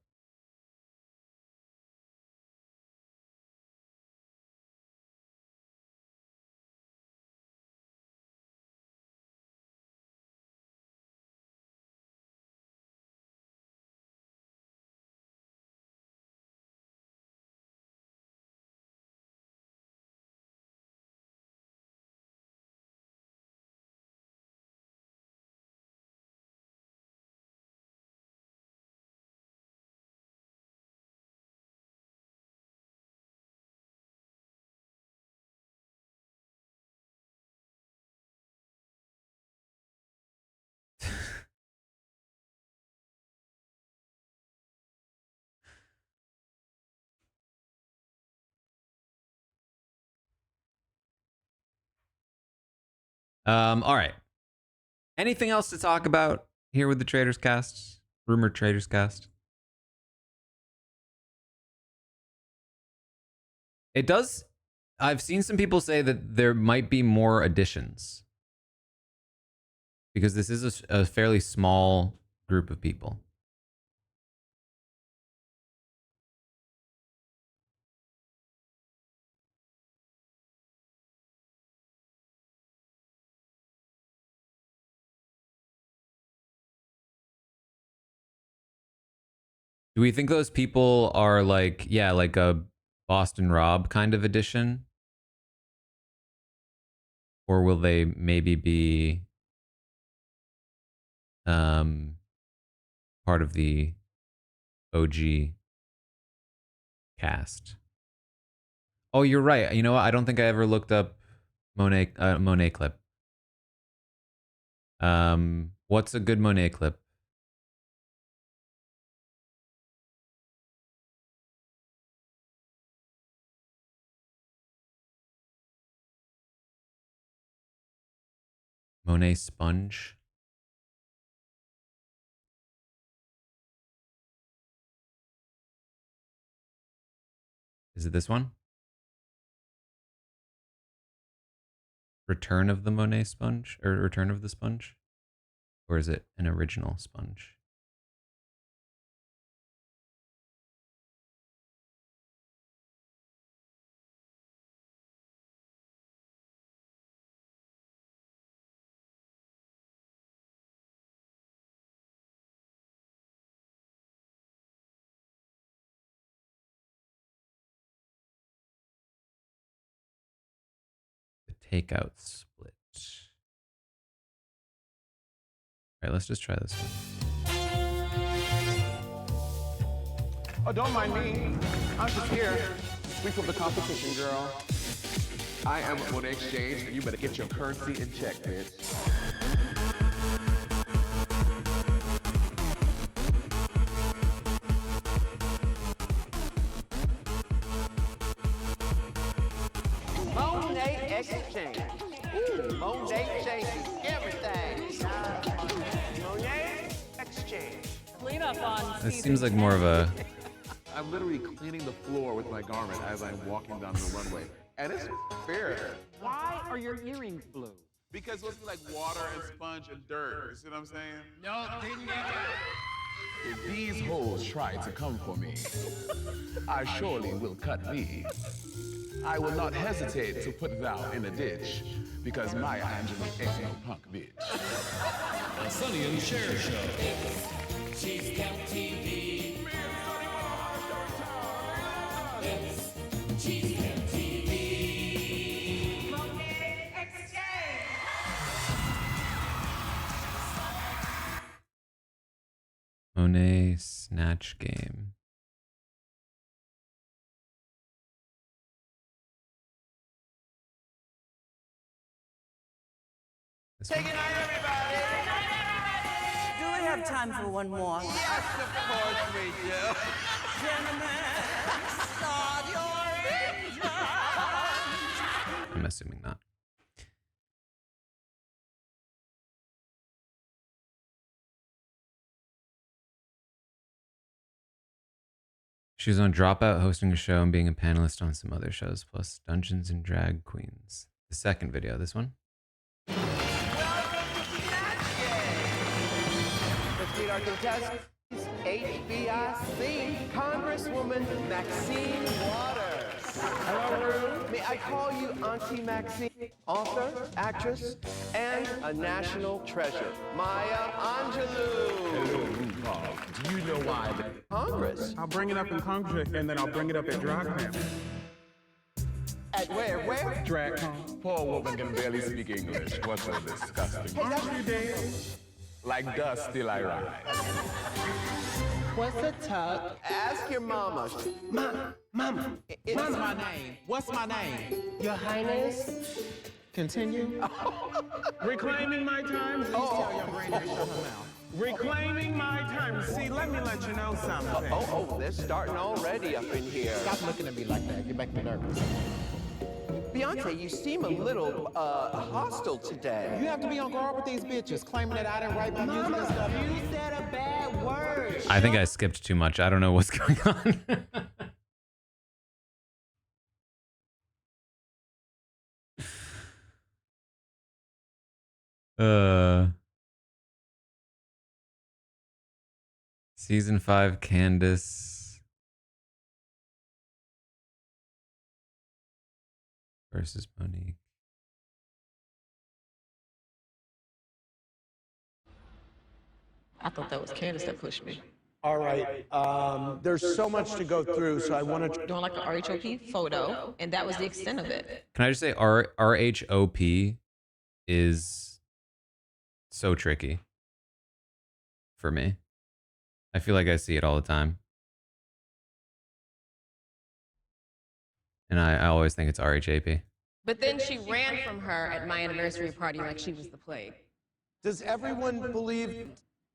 All right. Anything else to talk about here with the Traitors cast? Rumored Traitors cast? It does. I've seen some people say that there might be more additions because this is a fairly small group of people. Do we think those people are like, yeah, like a Boston Rob kind of edition? Or will they maybe be part of the OG cast? Oh, you're right. You know what? I don't think I ever looked up Monet clip. What's a good Monet clip? Monet sponge. Is it this one? Return of the Monet sponge? Or Return of the Sponge? Or is it an original sponge? The takeout split. All right, let's just try this one. Oh, don't mind me. I'm just here. Sweep of the competition, girl. I am at Monet Exchange, and you better get your currency in check, bitch. Monet Exchange. Ooh, Monet changes everything. Monet Exchange. Clean up on This seems like more of a... I'm literally cleaning the floor with my garment as I'm walking down the runway. And it's fair. Why are your earrings blue? Because it's supposed to be like water and sponge and dirt. You see what I'm saying? No, didn't get it. If these hoes try to come for me, I surely will cut thee. I will not hesitate to put thou in a ditch, because my Angela ain't no punk bitch. The Sonny and Cher Show. She's got TV. She's got TV. Monet Exchange. Monet Snatch Game. Say goodnight, everybody. Do we have time for one more? Yes, of course we do. Gentlemen, start your engine. I'm assuming not. She was on Dropout hosting a show and being a panelist on some other shows, plus Dungeons and Drag Queens. The second video, this one. Let's meet our contestants. HBIC Congresswoman Maxine Waters. Hello, room. May I call you Auntie Maxine? Author, actress, and a national treasure. Maya Angelou. Hello, RuPaul. Do you know why the Congress? I'll bring it up in Congress, and then I'll bring it up at DragCon. At where? DragCon. Poor woman can barely speak English. What's so disgusting? Hey, that's Like dust, still I rise. What's a tug? Ask your mama. Mama. What's my name? What's my name? Your Highness? Continue. Reclaiming my time. Please tell your granddad to shut her mouth. Reclaiming my time. See, let me let you know something. Oh, they're starting already up in here. Stop looking at me like that. You make me nervous. Beyonce, you seem a little hostile today. You have to be on guard with these bitches claiming that I didn't write my music and stuff. You said a bad word. I think I skipped too much. I don't know what's going on. Season 5 Candace versus Monique. I thought that was Candace that pushed me. All right. There's so much to go through, so I want to... Doing like an RHOP photo, and that was the extent of it. Can I just say RHOP is so tricky for me. I feel like I see it all the time. And I always think it's RHAP. But then she ran from her at my anniversary party like she was the plague. Does everyone believe...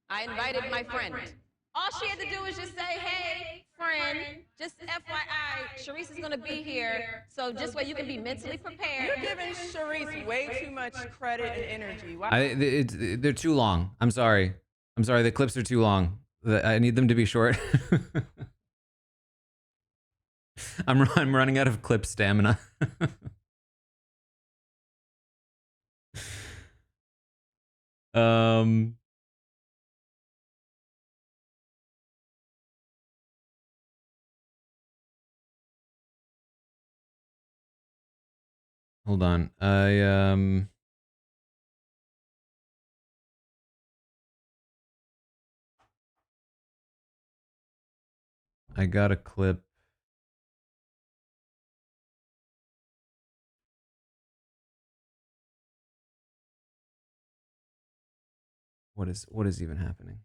I invited my friend. All she had to do was just say, hey, friend, just FYI, Sharice is going to be here. So just so you can be mentally prepared. You're giving Sharice way too much credit and energy. Why? They're too long. I'm sorry. The clips are too long. I need them to be short. I'm running out of clip stamina. um. Hold on. I got a clip. What is even happening?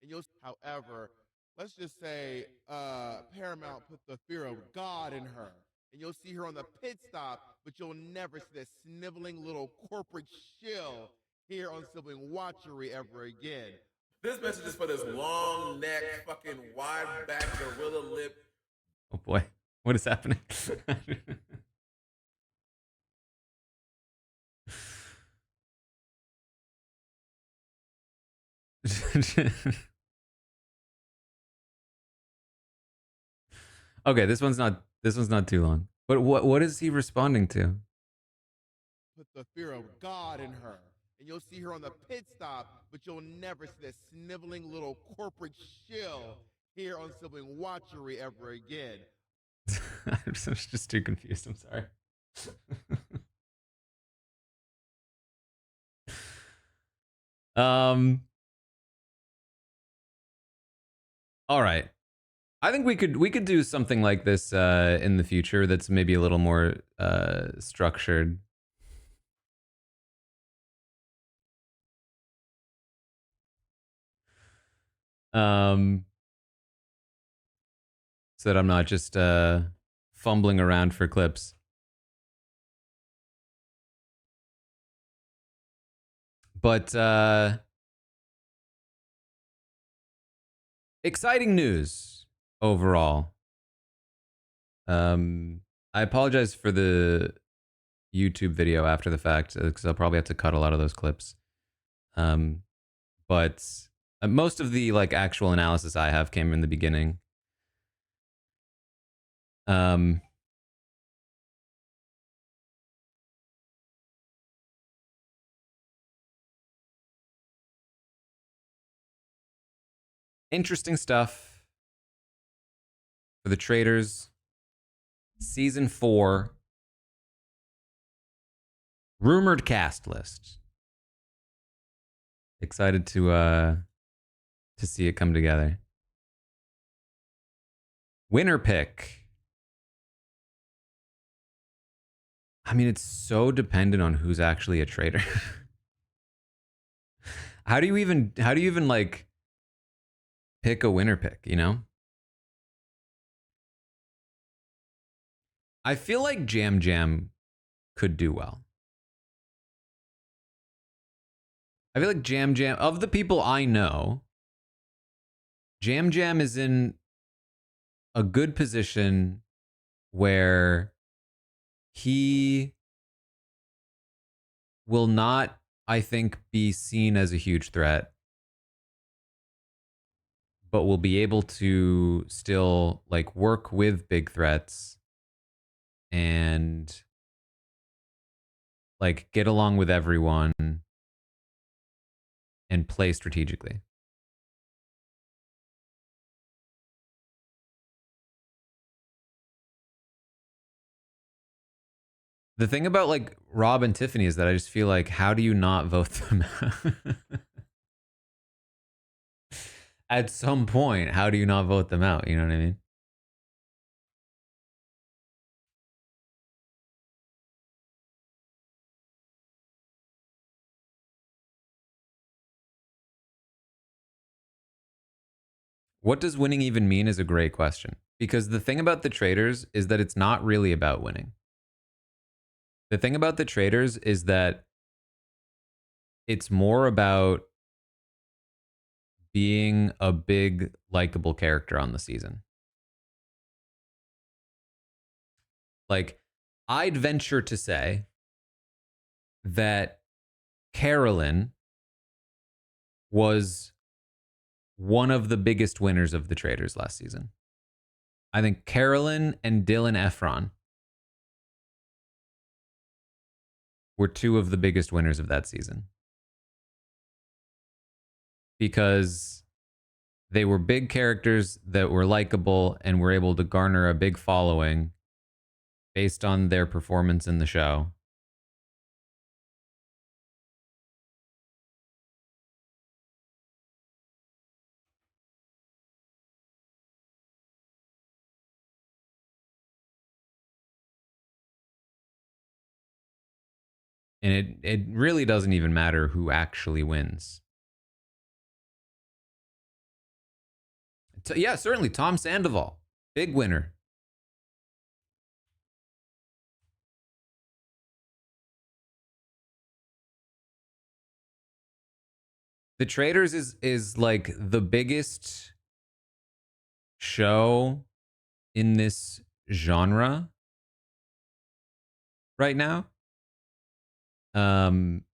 And you'll, however, let's just say Paramount put the fear of God in her. And you'll see her on the pit stop, but you'll never see that sniveling little corporate shill here on Sibling Watchery ever again. This message is for this long neck, fucking wide back gorilla lip. Oh boy, what is happening? Okay, this one's not too long. But what is he responding to? Put the fear of God in her. And you'll see her on the pit stop, but you'll never see that sniveling little corporate shill here on Sibling Watchery ever again. I'm just too confused. I'm sorry. All right. I think we could do something like this in the future that's maybe a little more structured. So that I'm not just fumbling around for clips. But exciting news overall. I apologize for the YouTube video after the fact because I'll probably have to cut a lot of those clips. But most of the like actual analysis I have came in the beginning. Interesting stuff for the Traitors. Season 4. Rumored cast list. Excited to see it come together. Winner pick. I mean, it's so dependent on who's actually a traitor. How do you even like pick a winner pick, you know? I feel like Jam Jam could do well. I feel like Jam Jam, of the people I know, Jam Jam is in a good position where he will not, I think, be seen as a huge threat, but will be able to still like work with big threats and like get along with everyone and play strategically. The thing about like Rob and Tiffany is that I just feel like, how do you not vote them out? At some point, how do you not vote them out? You know what I mean? What does winning even mean is a great question. Because the thing about the Traitors is that it's not really about winning. The thing about the Traitors is that it's more about being a big likable character on the season. Like, I'd venture to say that Carolyn was one of the biggest winners of the Traitors last season. I think Carolyn and Dylan Efron were two of the biggest winners of that season. Because they were big characters that were likable and were able to garner a big following based on their performance in the show. And it really doesn't even matter who actually wins. Yeah, certainly Tom Sandoval, big winner. The Traitors is like the biggest show in this genre right now. And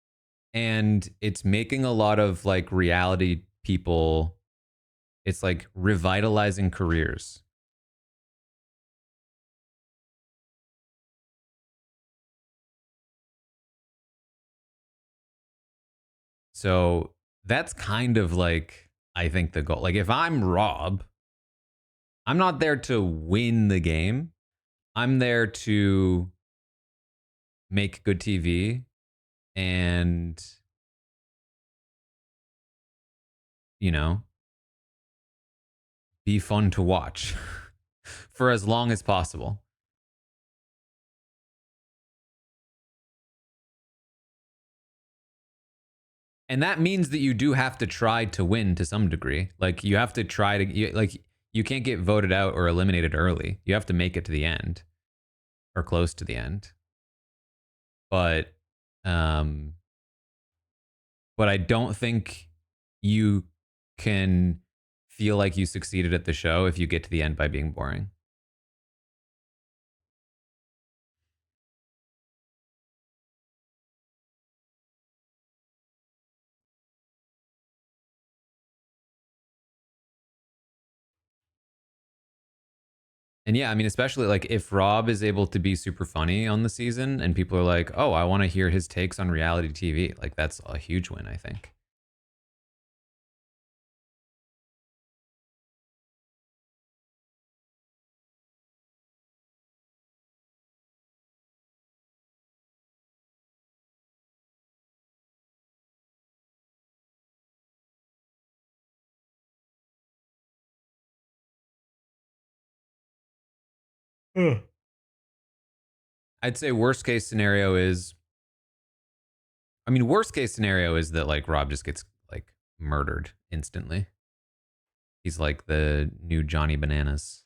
it's making a lot of like reality people, it's like revitalizing careers. So that's kind of like, I think, the goal. Like, if I'm Rob, I'm not there to win the game. I'm there to make good TV and, you know, be fun to watch for as long as possible. And that means that you do have to try to win to some degree. Like, you have to try to, you can't get voted out or eliminated early. You have to make it to the end or close to the end. But I don't think you can feel like you succeeded at the show if you get to the end by being boring. And yeah, I mean, especially like if Rob is able to be super funny on the season and people are like, oh, I want to hear his takes on reality TV, like that's a huge win, I think. I'd say worst case scenario is, I mean, worst case scenario is that like Rob just gets like murdered instantly. He's like the new Johnny Bananas.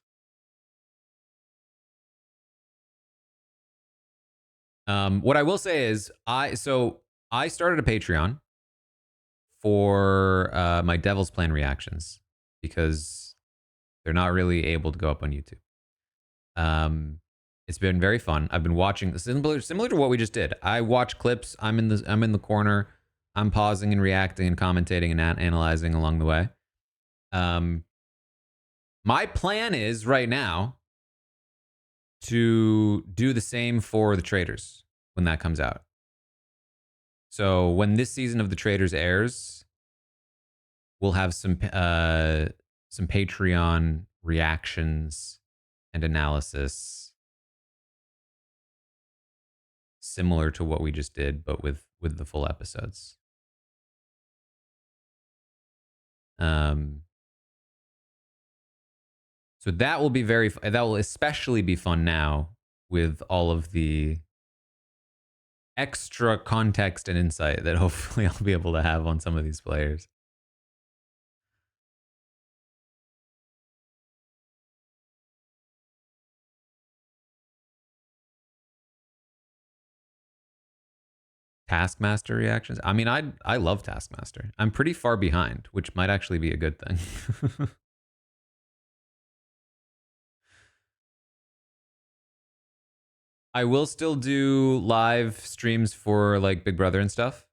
What I will say is I started a Patreon for my Devil's Plan reactions because they're not really able to go up on YouTube. It's been very fun. I've been watching similar to what we just did. I watch clips. I'm in the corner. I'm pausing and reacting and commentating and analyzing along the way. My plan is right now to do the same for the Traitors when that comes out. So when this season of the Traitors airs, we'll have some Patreon reactions and analysis similar to what we just did, but with the full episodes. So that will especially be fun now with all of the extra context and insight that hopefully I'll be able to have on some of these players. Taskmaster reactions. I mean, I love Taskmaster. I'm pretty far behind, which might actually be a good thing. I will still do live streams for like Big Brother and stuff.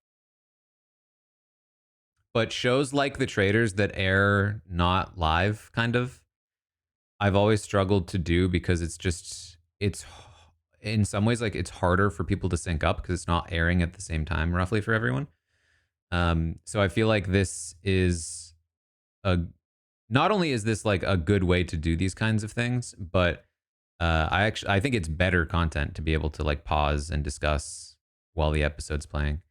But shows like The Traitors that air not live, kind of, I've always struggled to do because it's in some ways like it's harder for people to sync up because it's not airing at the same time roughly for everyone. So I feel like this is a not only is this like a good way to do these kinds of things, but I think it's better content to be able to like pause and discuss while the episode's playing.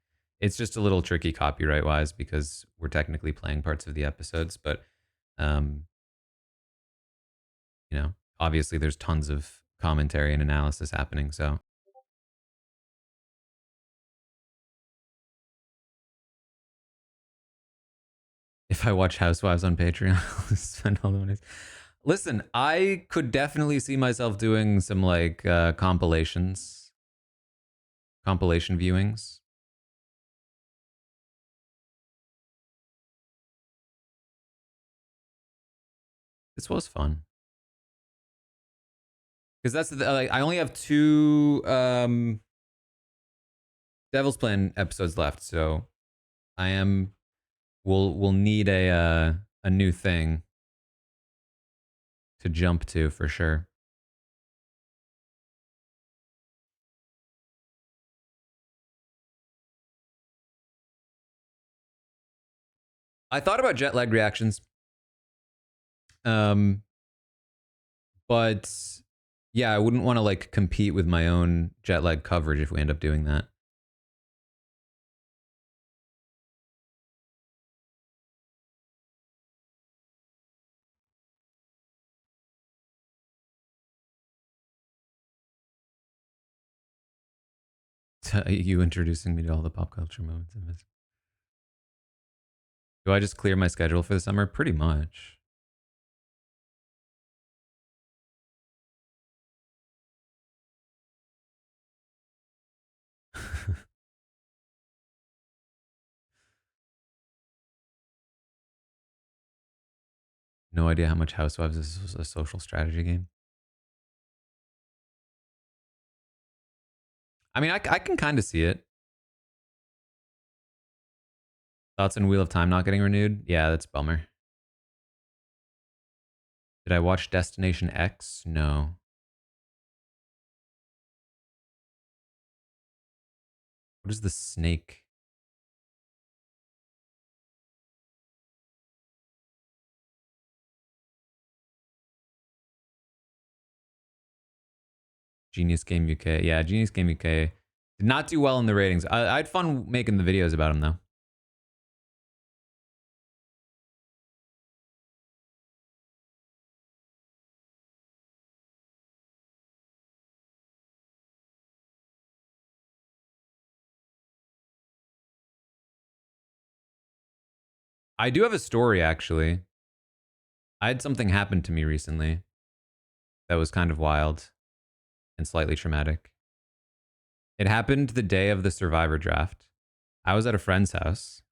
It's just a little tricky copyright wise because we're technically playing parts of the episodes, but you know, obviously there's tons of commentary and analysis happening, so if I watch Housewives on Patreon, I'll spend all the money. Listen, I could definitely see myself doing some like compilation viewings. This was fun. Because that's the like, I only have 2 Devil's Plan episodes left, so we'll need a new thing to jump to for sure. I thought about jet lag reactions. But yeah, I wouldn't want to like compete with my own jet lag coverage if we end up doing that. You introducing me to all the pop culture moments in this. Do I just clear my schedule for the summer? Pretty much. No idea how much Housewives is a social strategy game. I mean, I can kind of see it. Thoughts on Wheel of Time not getting renewed? Yeah, that's a bummer. Did I watch Destination X? No. What is the snake? Genius Game UK. Yeah, Genius Game UK did not do well in the ratings. I had fun making the videos about him though. I do have a story actually. I had something happen to me recently that was kind of wild and slightly traumatic. It happened the day of the Survivor draft. I was at a friend's house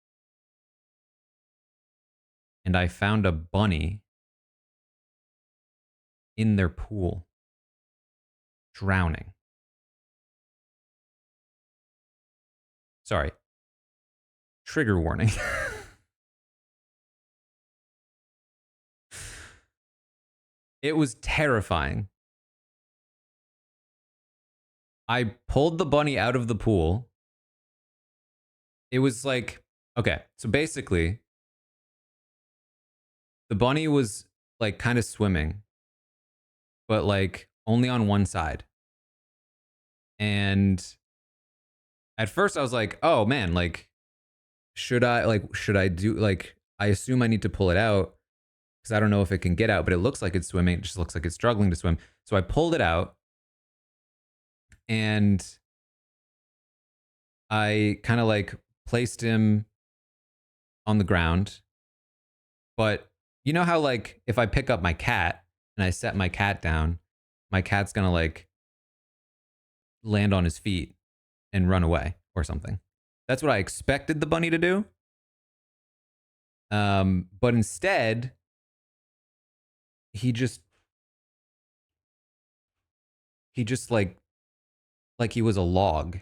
and I found a bunny in their pool, drowning. Sorry. Trigger warning. It was terrifying. I pulled the bunny out of the pool. It was like, okay, so basically, the bunny was like kind of swimming, but like only on one side. And at first I was like, oh man, like, should I do, like, I assume I need to pull it out because I don't know if it can get out, but it looks like it's swimming. It just looks like it's struggling to swim. So I pulled it out and I kind of like placed him on the ground. But you know how like if I pick up my cat and I set my cat down, my cat's gonna like land on his feet and run away or something. That's what I expected the bunny to do. But instead, he just like he was a log,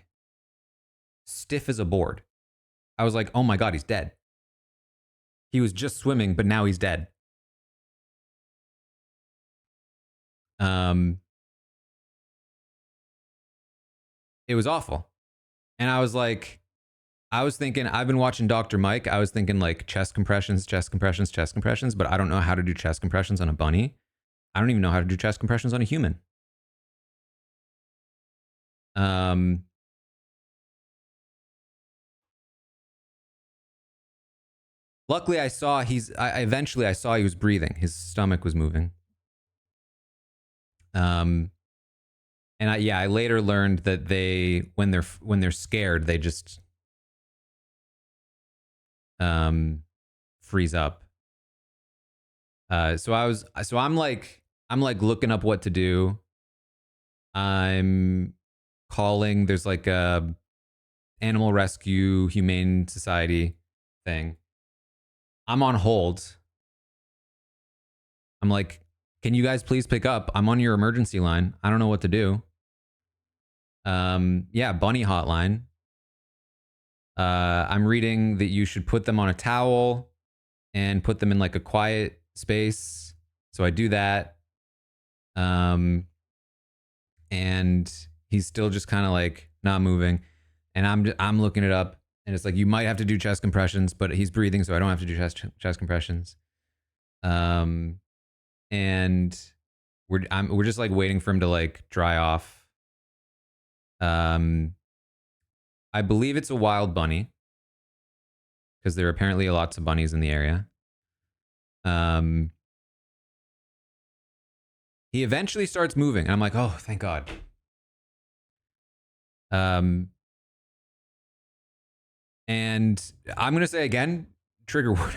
stiff as a board. I was like, oh my God, he's dead. He was just swimming, but now he's dead. It was awful. And I was like, thinking, I've been watching Dr. Mike. I was thinking like chest compressions, but I don't know how to do chest compressions on a bunny. I don't even know how to do chest compressions on a human. Luckily I saw eventually I saw he was breathing. His stomach was moving. And I later learned that when they're scared, they just freeze up. So I'm like looking up what to do. I'm calling, there's like a animal rescue humane society thing. I'm on hold. I'm like, can you guys please pick up? I'm on your emergency line. I don't know what to do. Bunny hotline. I'm reading that you should put them on a towel and put them in like a quiet space. So I do that. And he's still just kind of like not moving. And I'm looking it up, and it's like, you might have to do chest compressions, but he's breathing, so I don't have to do chest compressions. And we're just like waiting for him to like dry off. I believe it's a wild bunny, because there are apparently lots of bunnies in the area. He eventually starts moving, and I'm like, oh, thank God. And I'm gonna say again, trigger warning,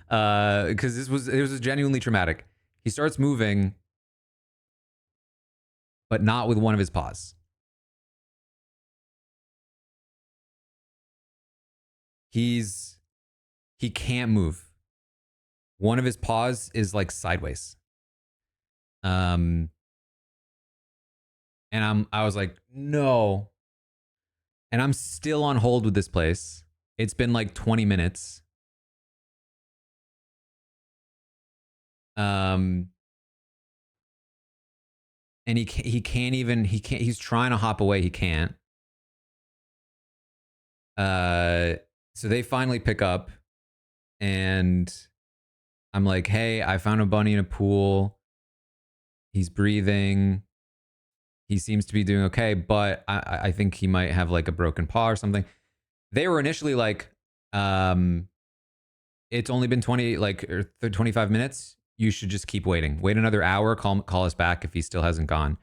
because it was genuinely traumatic. He starts moving, but not with one of his paws. He can't move. One of his paws is like sideways. And I was like, no. And I'm still on hold with this place. It's been like 20 minutes. And he's trying to hop away. He can't. So they finally pick up, and I'm like, hey, I found a bunny in a pool. He's breathing. He seems to be doing okay, but I think he might have like a broken paw or something. They were initially like, it's only been 25 minutes. You should just keep waiting. Wait another hour. Call us back if he still hasn't gone.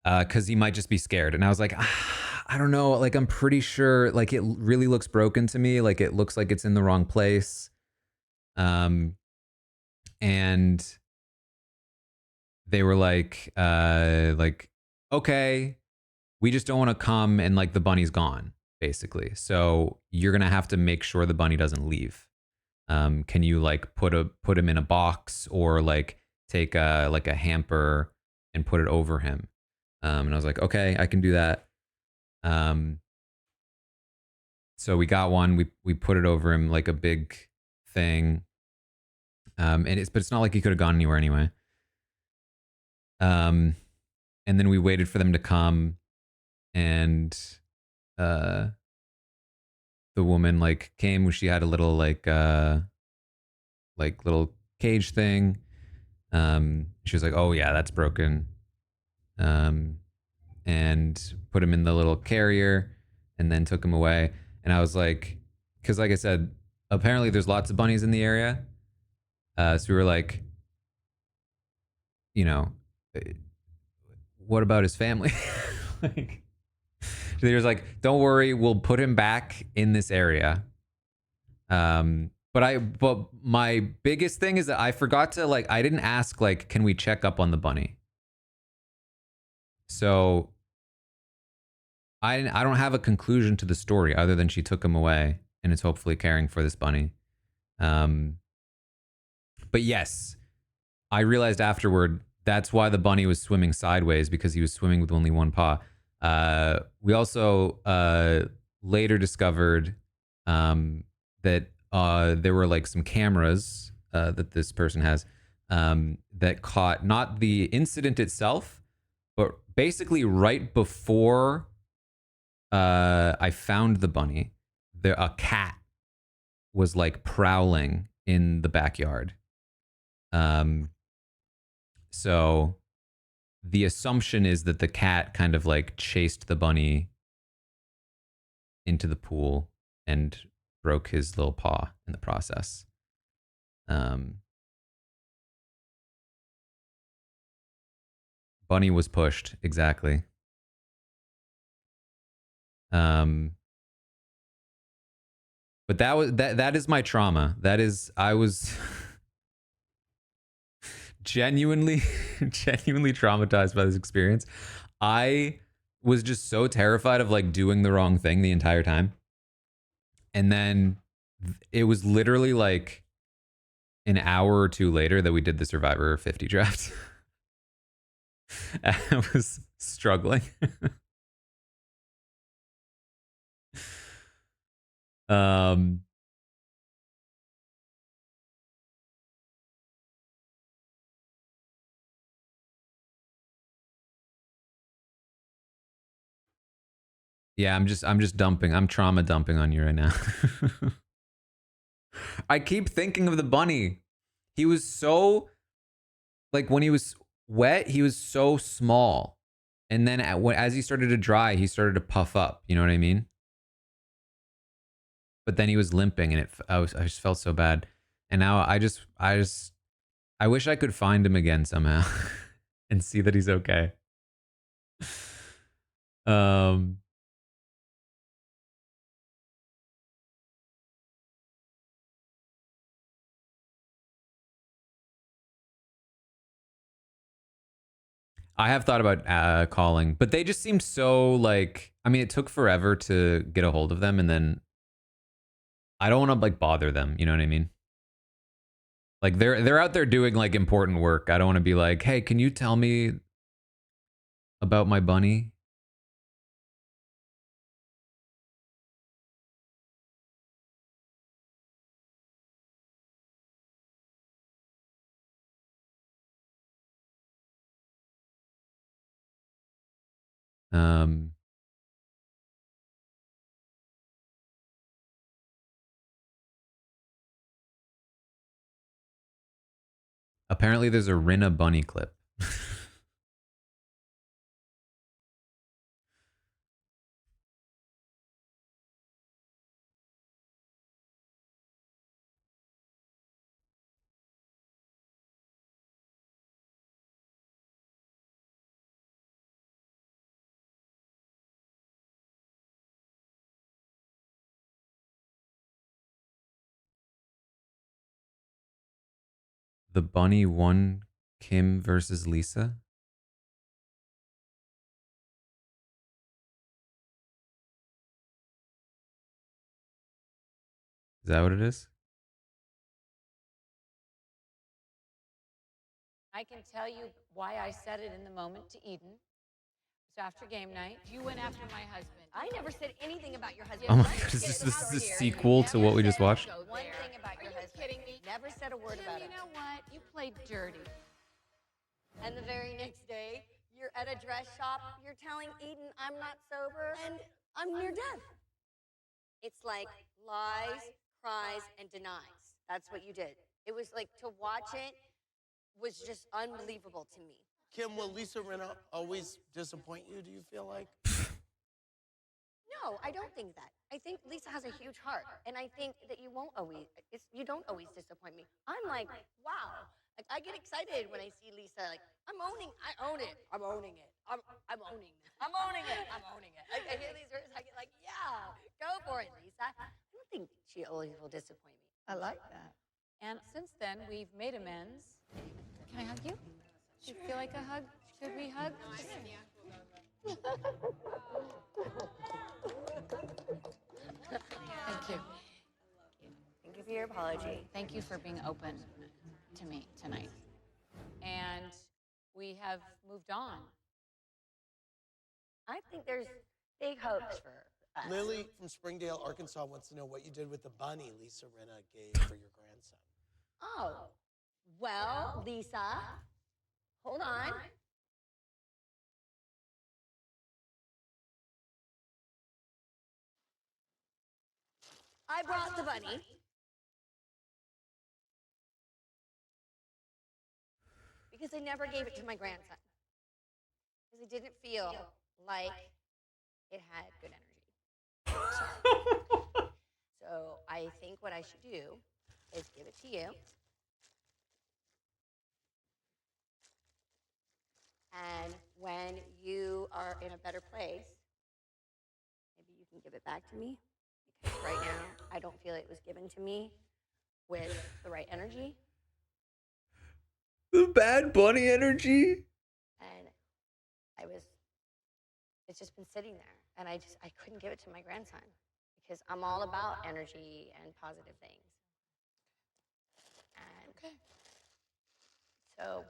Because he might just be scared. And I was like, I don't know. Like, I'm pretty sure, like, it really looks broken to me. Like, it looks like it's in the wrong place. And they were like, okay, we just don't want to come and like the bunny's gone, basically. So you're going to have to make sure the bunny doesn't leave. Can you like put him in a box, or like take a hamper and put it over him? And I was like, okay, I can do that. So we got one, we put it over him, like a big thing. But it's not like he could have gone anywhere anyway. And then we waited for them to come, and the woman like came. She had a little like little cage thing. She was like, oh yeah, that's broken. And put him in the little carrier, and then took him away. And I was like, because like I said, apparently there's lots of bunnies in the area. So we were like, you know, what about his family? Like, they was like, don't worry, we'll put him back in this area. But my biggest thing is that I forgot to like, I didn't ask like, can we check up on the bunny? So I don't have a conclusion to the story other than she took him away and is hopefully caring for this bunny. But yes, I realized afterward that's why the bunny was swimming sideways, because he was swimming with only one paw. We also later discovered that there were like some cameras that this person has that caught not the incident itself, but basically right before I found the bunny, a cat was like prowling in the backyard. So the assumption is that the cat kind of like chased the bunny into the pool and broke his little paw in the process. Bunny was pushed, exactly. But that is my trauma. I was genuinely traumatized by this experience. I was just so terrified of like doing the wrong thing the entire time. And then it was literally like an hour or two later that we did the Survivor 50 draft. I was struggling. Yeah, I'm just dumping. I'm trauma dumping on you right now. I keep thinking of the bunny. He was so, like, when he was wet, he was so small. And then as he started to dry, he started to puff up. You know what I mean? But then he was limping, and I just felt so bad. And now I wish I could find him again somehow and see that he's okay. I have thought about calling, but they just seemed so like, I mean, it took forever to get a hold of them, and then I don't want to like bother them, you know what I mean? Like they're out there doing like important work. I don't want to be like, "Hey, can you tell me about my bunny?" Um Apparently there's a Rinna bunny clip. The bunny won Kim versus Lisa. Is that what it is? I can tell you why I said it in the moment to Eden. It's after game night. You went after my husband. I never said anything about your husband. Oh my god, is this the sequel to what we just watched? One thing about your husband. Kidding me? Never said a word about it. You know what? You played dirty. And the very next day, you're at a dress shop, you're telling Eden I'm not sober, and I'm near death. It's like lies, cries, and denies. That's what you did. It was like, to watch it was just unbelievable to me. Kim, will Lisa Rinna always disappoint you, do you feel like? No, I don't think that. I think Lisa has a huge heart, and I think that you don't always disappoint me. I'm like, wow. Like, I get excited when I see Lisa. Like, I own it. I'm owning it. I'm owning it. I'm owning it. I hear these words. I get like, yeah, go for it, Lisa. I don't think she always will disappoint me. I like that. And since then, we've made amends. Can I hug you? Do you feel like a hug? Should we hug? Thank you. Thank you for your apology. Thank you for being open to me tonight. And we have moved on. I think there's big hopes for us. Lily from Springdale, Arkansas wants to know what you did with the bunny Lisa Rinna gave for your grandson. Oh, well, Lisa, hold on. I brought the bunny. Because I never gave it to my grandson. Because I didn't feel like it had good energy. So I think what I should do is give it to you. And when you are in a better place, maybe you can give it back to me. Because right now, I don't feel it was given to me with the right energy. The Bad Bunny energy? And it's just been sitting there. And I couldn't give it to my grandson. Because I'm all about energy and positive things. And okay. So,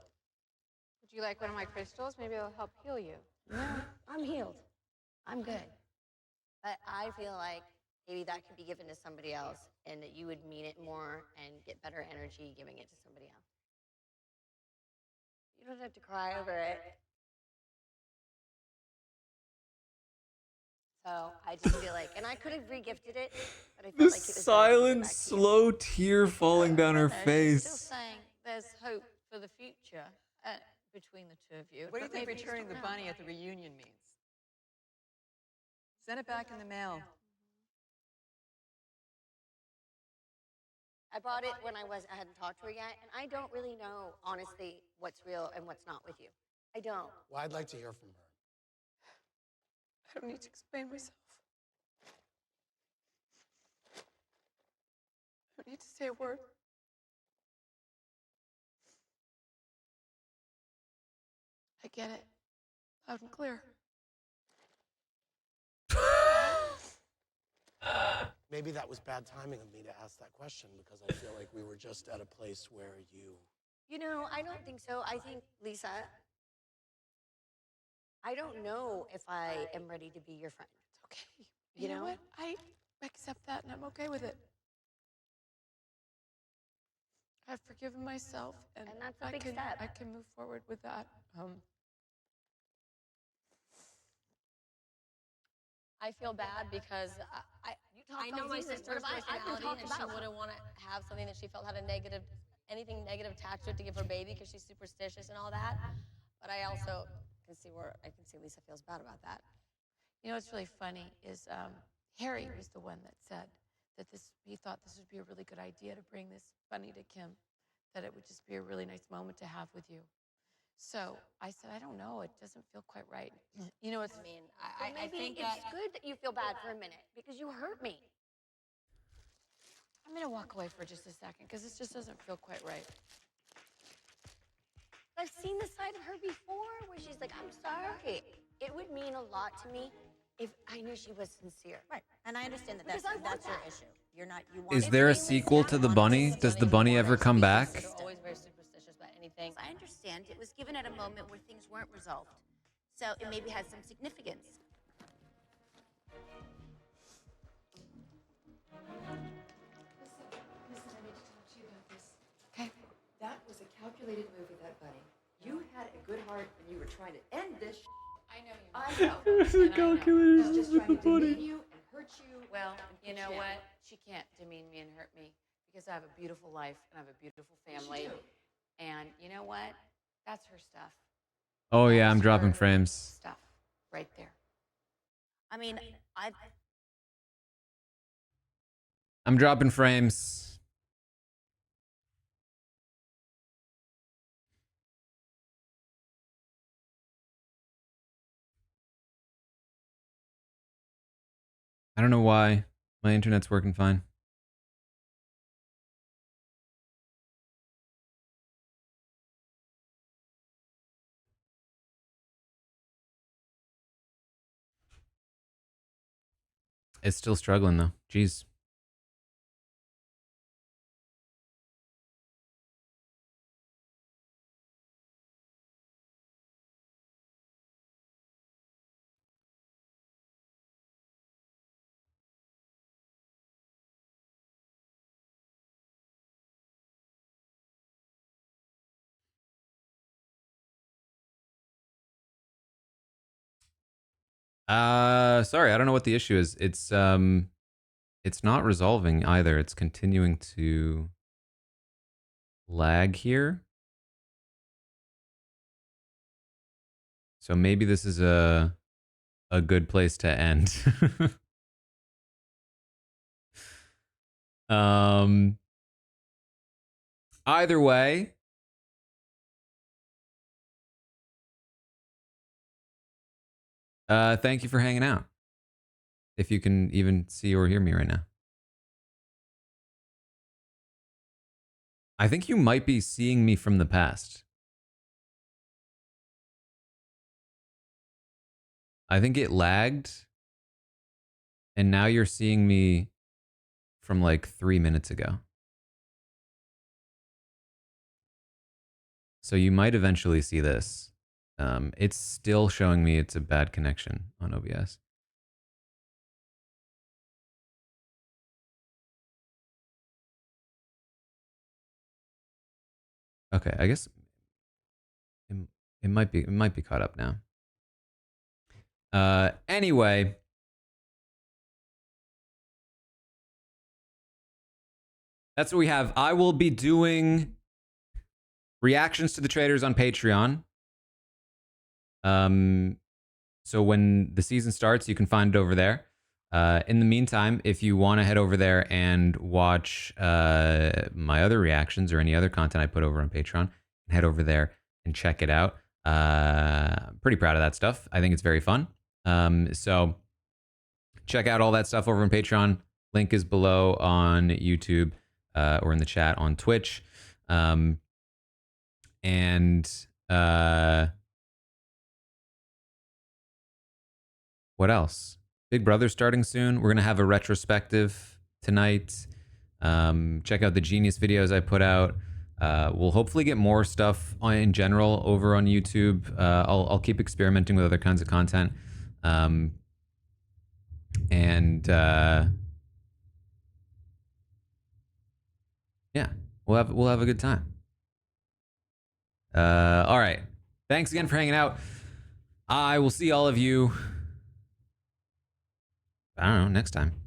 would you like one of my crystals? Maybe it'll help heal you. no, I'm healed. I'm good. But I feel like maybe that could be given to somebody else and that you would mean it more and get better energy giving it to somebody else. You don't have to cry over it. So I just feel like, and I could have regifted it, but I felt The like it was silent, slow tear falling down her She's still face. saying there's hope for the future between the two of you. What do you but think maybe returning the no. bunny at the reunion means? Send it back in the mail. I brought it when I hadn't talked to her yet, and I don't really know, honestly, what's real and what's not with you. I don't. Well, I'd like to hear from her. I don't need to explain myself. I don't need to say a word. I get it. Loud and clear. Maybe that was bad timing of me to ask that question because I feel like we were just at a place where you... You know, I don't think so. I think, Lisa, I don't know if I am ready to be your friend. It's okay. You know what? I accept that and I'm okay with it. I've forgiven myself and that's a big step. I can move forward with that. I feel bad because I know my sister's personality, and she wouldn't want to have something that she felt had anything negative attached to it to give her baby because she's superstitious and all that. But I also can see Lisa feels bad about that. You know what's really funny is Harry was the one that said that he thought this would be a really good idea to bring this bunny to Kim, that it would just be a really nice moment to have with you. So I said, I don't know, it doesn't feel quite right. You know what's... I mean, I think it's good that you feel bad for a minute because you hurt me. I'm going to walk away for just a second because this just doesn't feel quite right. I've seen the side of her before where she's like, I'm sorry. It would mean a lot to me if I knew she was sincere. Right, and I understand that that's your issue. You're not, you want... Is there a sequel to the bunny? Does the bunny ever come back? They're always very superstitious about anything. I understand. It was given at a moment where things weren't resolved. So it maybe has some significance. Listen, I need to talk to you about this. Okay. That was a calculated move with that bunny. You had a good heart and you were trying to end this. I know you. I know. It was a calculated He's just move trying with to the bunny. demean you and hurt you. Well, and you put know down. what? She can't demean me and hurt me because I have a beautiful life and I have a beautiful family. And you know what? That's her stuff. Oh yeah, I'm dropping frames. Stuff right there. I mean, I'm dropping frames. I don't know why. My internet's working fine. It's still struggling though. Jeez. Sorry, I don't know what the issue is. It's not resolving either. It's continuing to lag here. So maybe this is a good place to end. Either way, thank you for hanging out. If you can even see or hear me right now. I think you might be seeing me from the past. I think it lagged. And now you're seeing me from like 3 minutes ago. So you might eventually see this. It's still showing me it's a bad connection on OBS. Okay, I guess it might be caught up now. Anyway, that's what we have. I will be doing reactions to the Traitors on Patreon. So when the season starts, you can find it over there. In the meantime, if you want to head over there and watch my other reactions or any other content I put over on Patreon, head over there and check it out. I'm pretty proud of that stuff. I think it's very fun. So check out all that stuff over on Patreon. Link is below on YouTube or in the chat on Twitch. What else? Big Brother starting soon. We're going to have a retrospective tonight. Check out the Genius videos I put out. We'll hopefully get more stuff in general over on YouTube. I'll keep experimenting with other kinds of content. Yeah, we'll have a good time. All right. Thanks again for hanging out. I will see all of you, I don't know, next time.